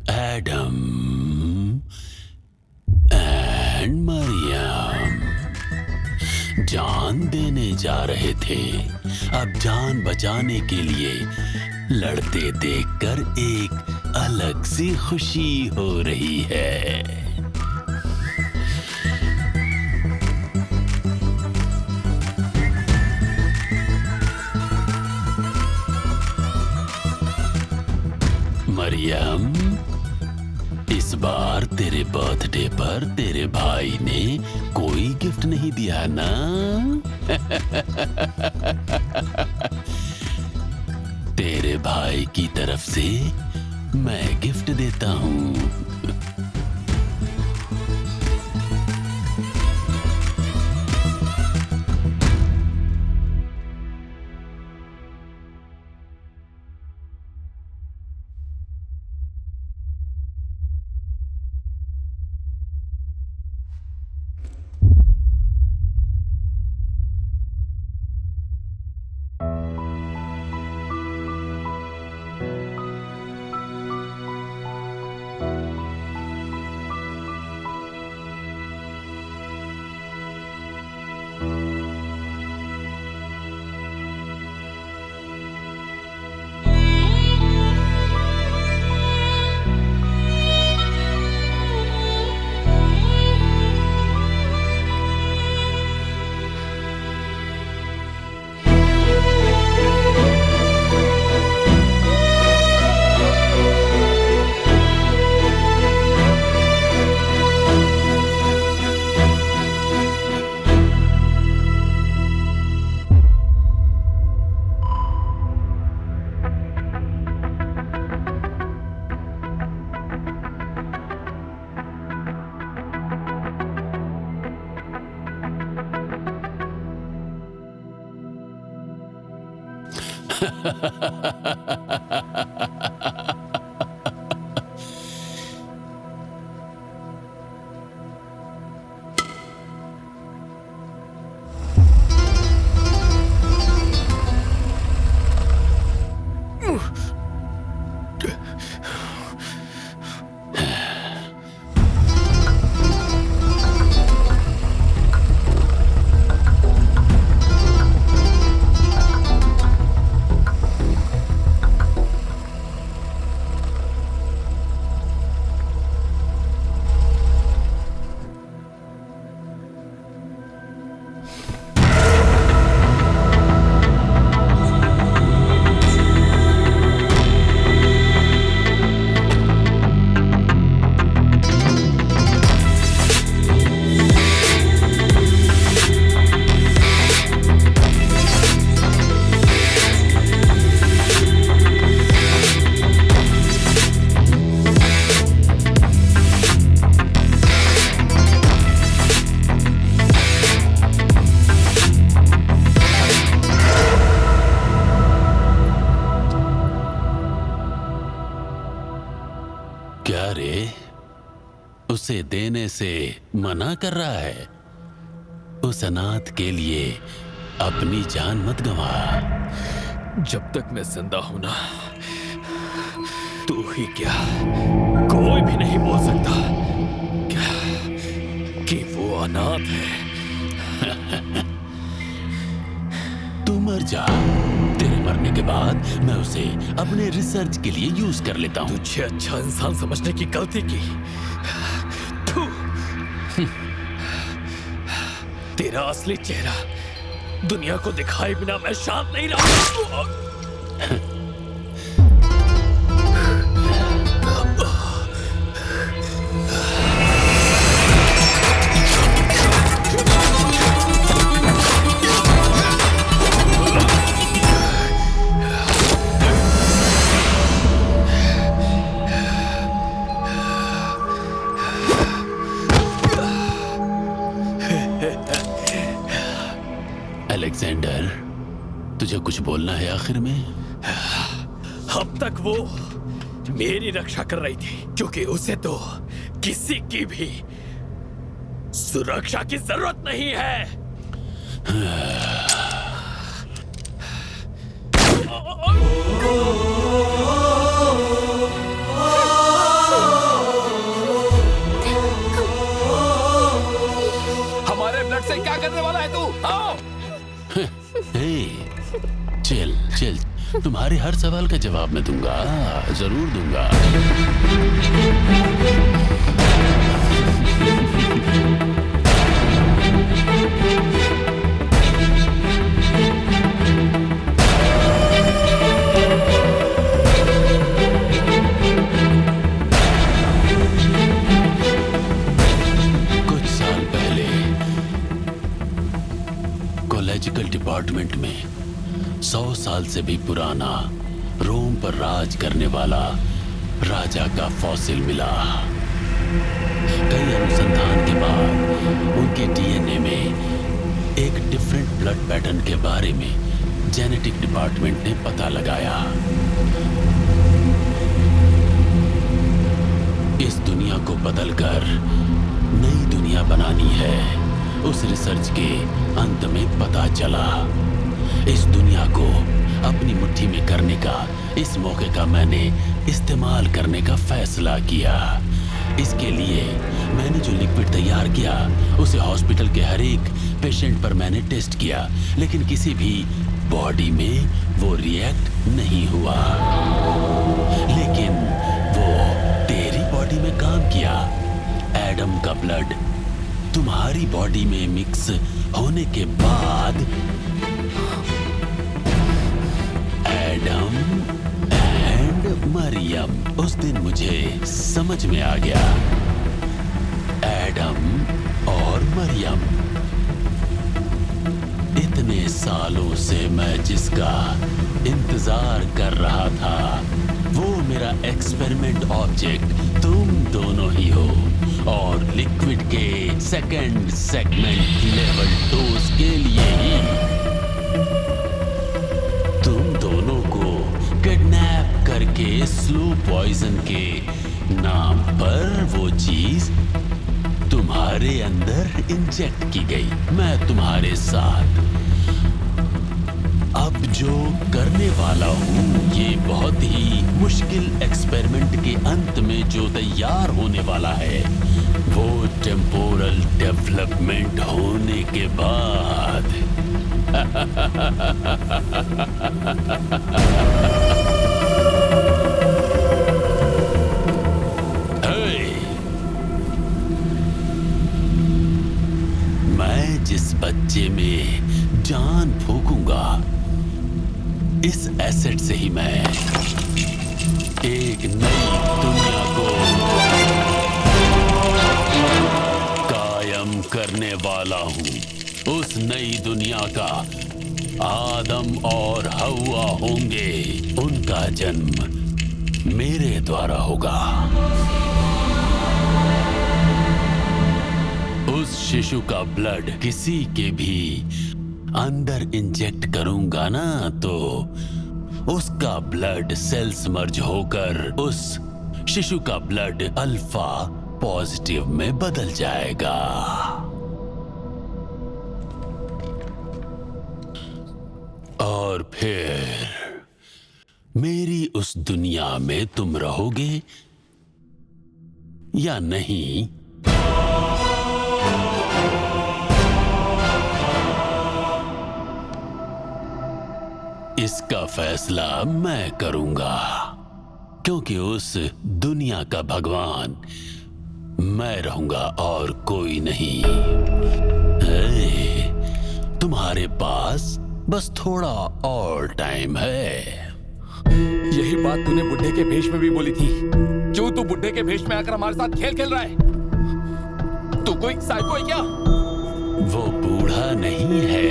Adam and Mariam, जान देने जा रहे थे, अब जान बचाने के लिए लड़ते देखकर एक अलग सी खुशी हो रही है। मरियम, इस बार तेरे बर्थडे पर तेरे भाई ने कोई गिफ्ट नहीं दिया ना? तेरे भाई की तरफ से मैं गिफ्ट देता हूँ। क्या रे, उसे देने से मना कर रहा है? उस अनाथ के लिए अपनी जान मत गंवा। जब तक मैं जिंदा हूं ना, तू ही क्या कोई भी नहीं बोल सकता क्या कि वो अनाथ है। तू मर जा, तेरे मरने के बाद मैं उसे अपने रिसर्च के लिए यूज कर लेता हूँ। तुझे अच्छा इंसान समझने की गलती की। तू तेरा असली चेहरा दुनिया को दिखाए बिना मैं शांत नहीं रहा। अलेक्जेंडर, तुझे कुछ बोलना है आखिर में? अब तक वो मेरी रक्षा कर रही थी, क्योंकि उसे तो किसी की भी सुरक्षा की जरूरत नहीं है। हमारे ब्लड से क्या करने वाला है तू? हाँ? चिल चिल, तुम्हारे हर सवाल का जवाब मैं दूंगा, जरूर दूंगा। कुछ साल पहले कोलेजिकल डिपार्टमेंट में 100 साल से भी पुराना रोम पर राज करने वाला राजा का फॉसिल मिला। कई अनुसंधान के बाद उनके डीएनए में एक डिफरेंट ब्लड पैटर्न के बारे में जेनेटिक डिपार्टमेंट ने पता लगाया। इस दुनिया को बदलकर नई दुनिया बनानी है, उस रिसर्च के अंत में पता चला। इस दुनिया को अपनी मुट्ठी में करने का, इस मौके का मैंने इस्तेमाल करने का फैसला किया। इसके लिए मैंने जो लिक्विड तैयार किया उसे हॉस्पिटल के हर एक पेशेंट पर मैंने टेस्ट किया, लेकिन किसी भी बॉडी में वो रिएक्ट नहीं हुआ। लेकिन वो तेरी बॉडी में काम किया। एडम का ब्लड तुम्हारी बॉडी में मिक्स होने के बाद एडम एंड मरियम, उस दिन मुझे समझ में आ गया। एडम और मरियम, इतने सालों से मैं जिसका इंतजार कर रहा था, वो मेरा एक्सपेरिमेंट ऑब्जेक्ट तुम दोनों ही हो। और लिक्विड के सेकंड सेगमेंट लेवल डोज के लिए ही तुम दोनों को किडनैप करके स्लो पॉइजन के नाम पर वो चीज तुम्हारे अंदर इंजेक्ट की गई। मैं तुम्हारे साथ अब जो करने वाला हूँ, ये बहुत ही मुश्किल एक्सपेरिमेंट के अंत में जो तैयार होने वाला है, वो टेम्पोरल डेवलपमेंट होने के बाद मैं जिस बच्चे में जान फूंकूंगा, इस एसेट से ही मैं एक नई दुनिया को कायम करने वाला हूं। उस नई दुनिया का आदम और हव्वा होंगे। उनका जन्म मेरे द्वारा होगा। उस शिशु का ब्लड किसी के भी अंदर इंजेक्ट करूंगा ना, तो उसका ब्लड सेल्स मर्ज होकर उस शिशु का ब्लड अल्फा पॉजिटिव में बदल जाएगा। और फिर मेरी उस दुनिया में तुम रहोगे या नहीं, इसका फैसला मैं करूंगा, क्योंकि उस दुनिया का भगवान मैं रहूंगा और कोई नहीं। तुम्हारे पास बस थोड़ा और टाइम है। यही बात तूने बुड्ढे के भेष में भी बोली थी। क्यों तू बुड्ढे के भेष में आकर हमारे साथ खेल खेल रहा है? तू कोई साइको है क्या? वो बूढ़ा नहीं है।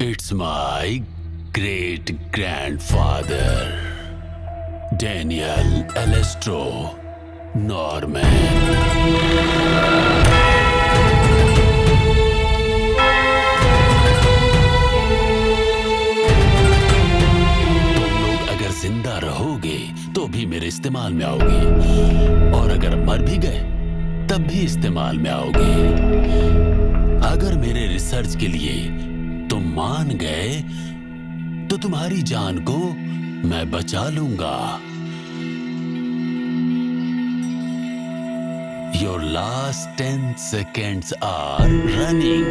It's my great grandfather Daniel Alestro Norman. जिंदा रहोगे तो भी मेरे इस्तेमाल में आओगे, और अगर मर भी गए तब भी इस्तेमाल में आओगे। अगर मेरे रिसर्च के लिए तुम मान गए तो तुम्हारी जान को मैं बचा लूंगा। Your last 10 seconds are running.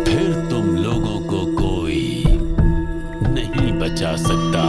फिर तुम लोगों को कोई नहीं बचा सकता।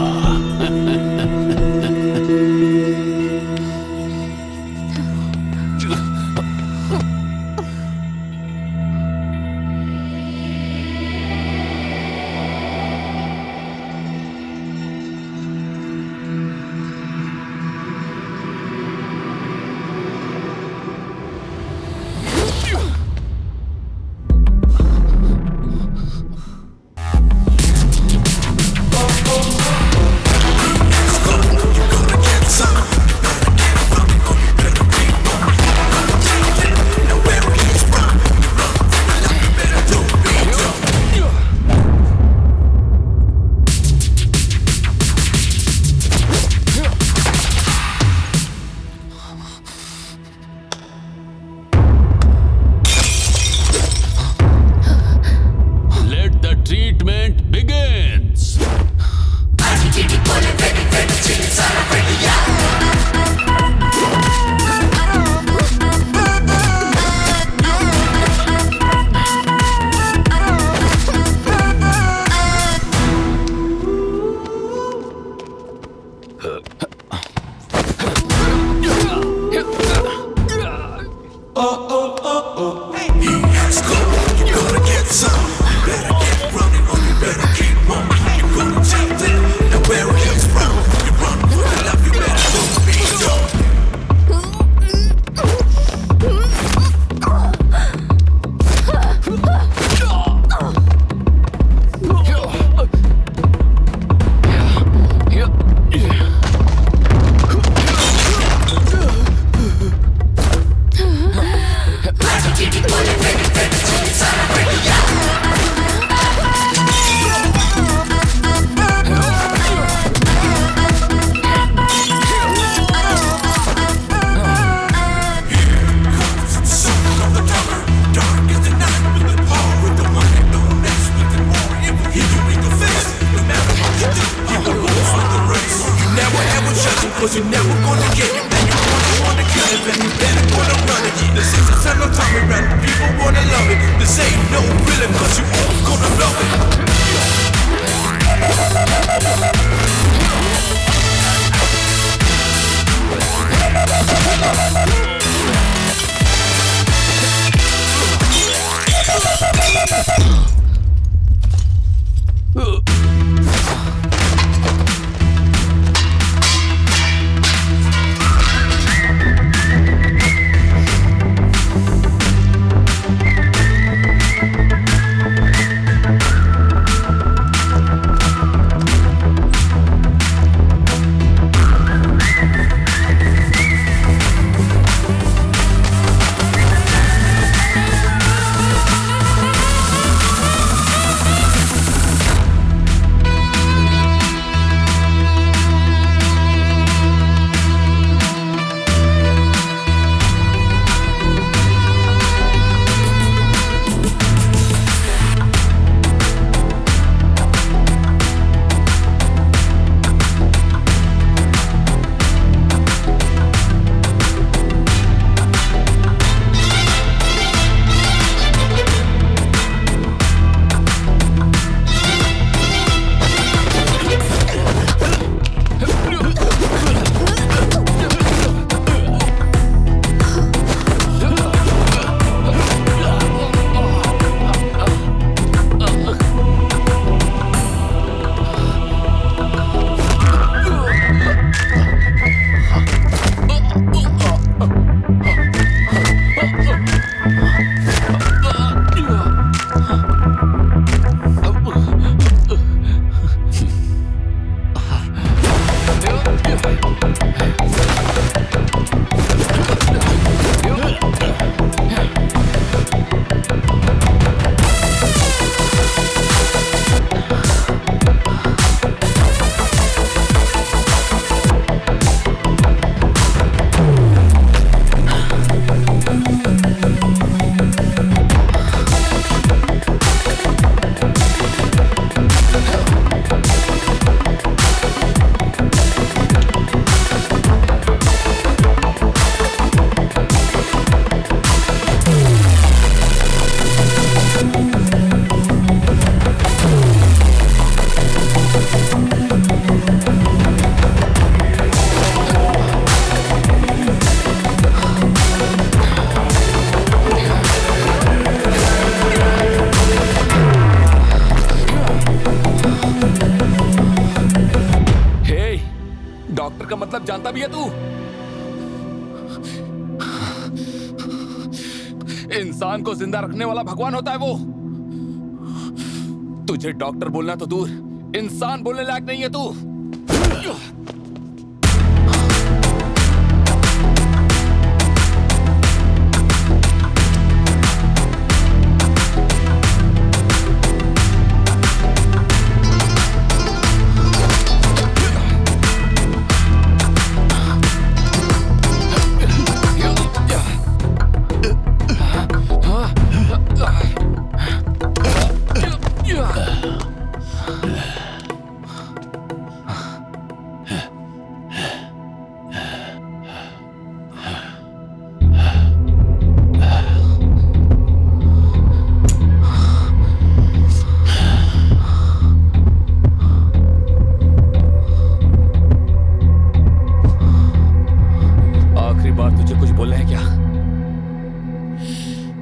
जानता भी है तू? इंसान को जिंदा रखने वाला भगवान होता है वो। तुझे डॉक्टर बोलना तो दूर, इंसान बोलने लायक नहीं है तू।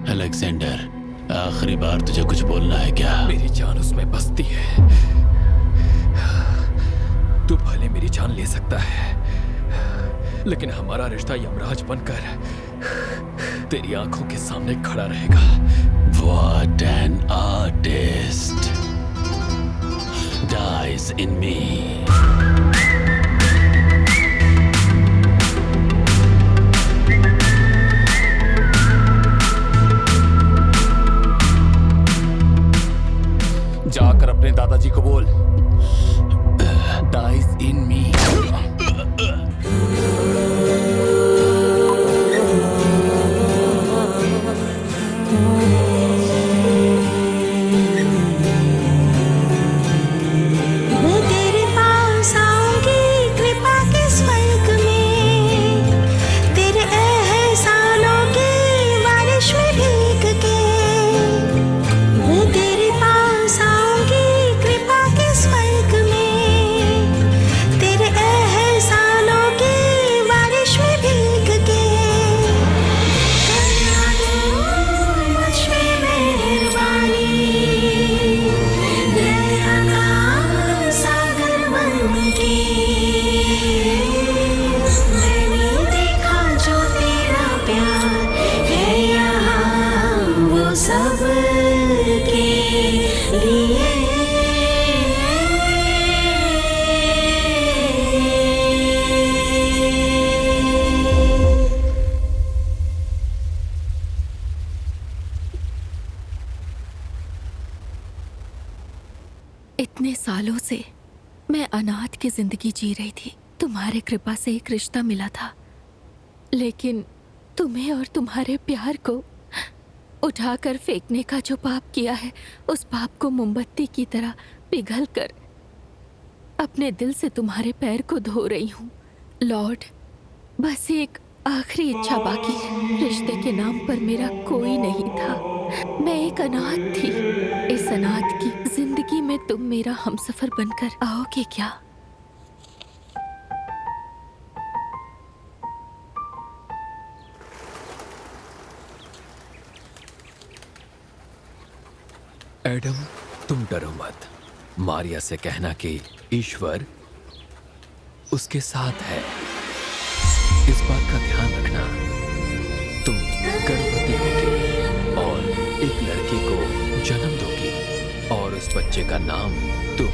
अलेक्जेंडर, आखिरी बार तुझे कुछ बोलना है क्या? मेरी जान उसमें बसती है। तू भले मेरी जान ले सकता है, लेकिन हमारा रिश्ता यमराज बनकर तेरी आंखों के सामने खड़ा रहेगा। What an artist dies in me. जाकर अपने दादाजी को बोल, डाइज इन मी। मैं तेरे पास आऊंगी कृपा के स्वर्ग में, तेरे एहसानों की बारिश में भीग के। मैं तेरे पास आऊंगी कृपा के स्वर्ग में, तेरे एहसानों की बारिश में भीग के। करना तू मुझ पे मेहरबानी, दया का सागर बन के। मैंने देखा जो तेरा प्यार है यहाँ, वो सब के लिए। इतने सालों से मैं अनाथ की जिंदगी जी रही थी। तुम्हारे कृपा से एक रिश्ता मिला था, लेकिन तुम्हें और तुम्हारे प्यार को उठाकर फेंकने का जो पाप किया है, उस पाप को मोमबत्ती की तरह पिघल कर अपने दिल से तुम्हारे पैर को धो रही हूँ। लॉर्ड, बस एक आखिरी इच्छा बाकी है। रिश्ते के नाम पर मेरा कोई नहीं था, मैं एक अनाथ थी। इस अनाथ की जिंदगी में तुम मेरा हमसफर बनकर आओगे क्या? एडम, तुम डरो मत। मारिया से कहना कि ईश्वर उसके साथ है। इस बात का ध्यान रखना। तुम गर्भवती होगी और एक लड़के को जन्म दोगी, और उस बच्चे का नाम तुम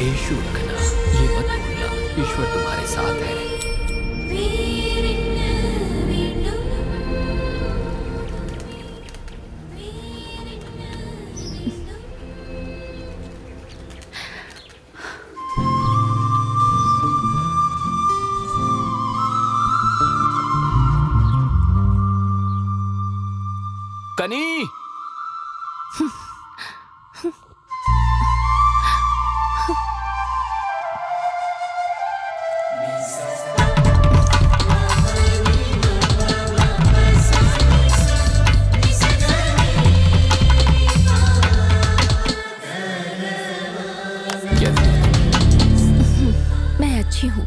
यीशु रखना। ये मत भूलना, ईश्वर तुम्हारे साथ है। कनी, मैं अच्छी हूँ।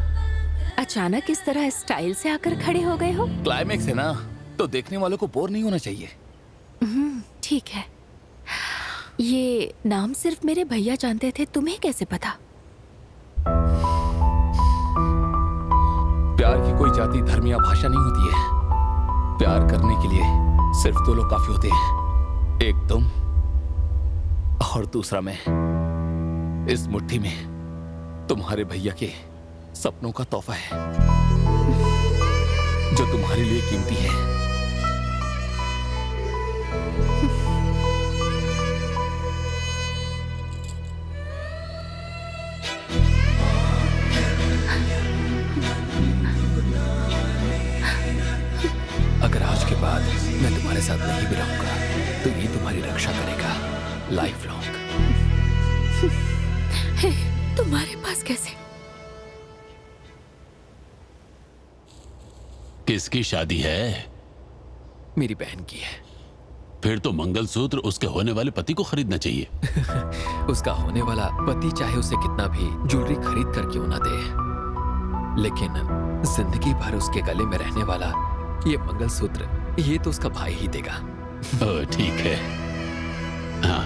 अचानक इस तरह स्टाइल से आकर खड़े हो गए हो। क्लाइमेक्स है ना, तो देखने वालों को बोर नहीं होना चाहिए। ठीक है। ये नाम सिर्फ मेरे भैया जानते थे, तुम्हें कैसे पता? प्यार की कोई जाति, धर्म या भाषा नहीं होती है। प्यार करने के लिए सिर्फ दो लोग काफी होते हैं, एक तुम और दूसरा मैं। इस मुट्ठी में तुम्हारे भैया के सपनों का तोहफा है जो तुम्हारे लिए कीमती है। अगर आज के बाद मैं तुम्हारे साथ नहीं भी रहूंगा तो ये तुम्हारी रक्षा करेगा लाइफ लॉन्ग। तुम्हारे पास कैसे? किसकी शादी है? मेरी बहन की है। फिर तो मंगलसूत्र उसके होने वाले पति को खरीदना चाहिए। उसका होने वाला पति चाहे उसे कितना भी ज्वेलरी खरीद कर क्यों ना दे, लेकिन जिंदगी भर उसके गले में रहने वाला ये मंगलसूत्र, ये तो उसका भाई ही देगा। ठीक है। हाँ,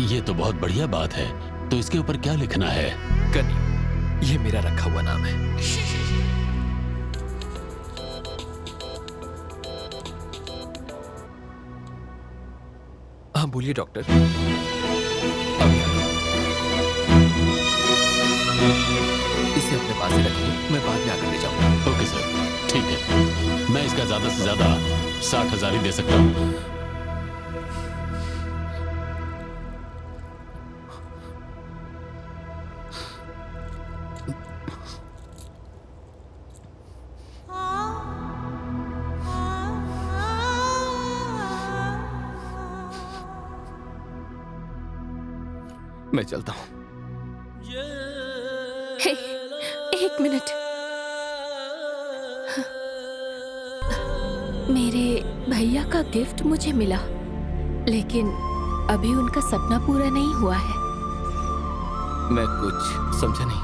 ये तो बहुत बढ़िया बात है। तो इसके ऊपर क्या लिखना है? कनी, ये मेरा रखा हुआ नाम है। हाँ बोलिए डॉक्टर। अभी आ गया। इसे अपने पास ही रखिए, मैं बाद में आकर ले जाऊंगा। ओके सर, ठीक है। मैं इसका ज्यादा से ज्यादा 60,000 ही दे सकता हूँ। मैं चलता हूं। हे, एक मिनट। मेरे भैया का गिफ्ट मुझे मिला, लेकिन अभी उनका सपना पूरा नहीं हुआ है। मैं कुछ समझा नहीं।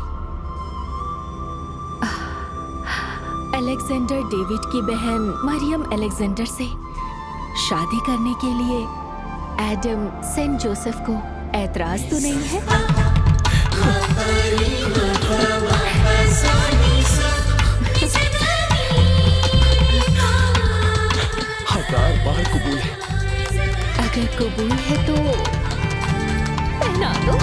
अलेक्जेंडर डेविड की बहन मरियम अलेक्जेंडर से शादी करने के लिए एडम सेंट जोसेफ को ऐतराज तो नहीं है? हजार बार कबूल है। अगर कबूल है तो पहना दो।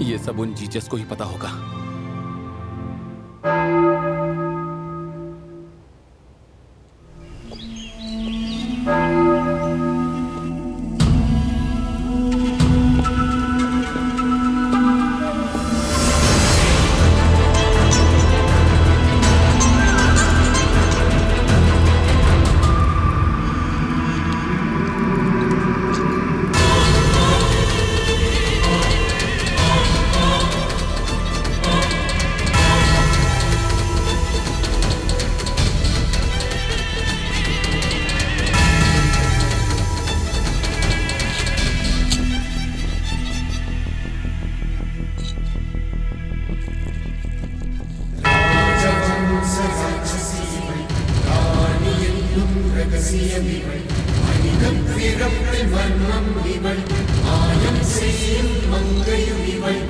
ये सब उन जीसस को ही पता होगा। ரகசியமிகள் பிறப்பில் மன்னம் இவள் மாயம் செய்யும் மங்கையும் இவள்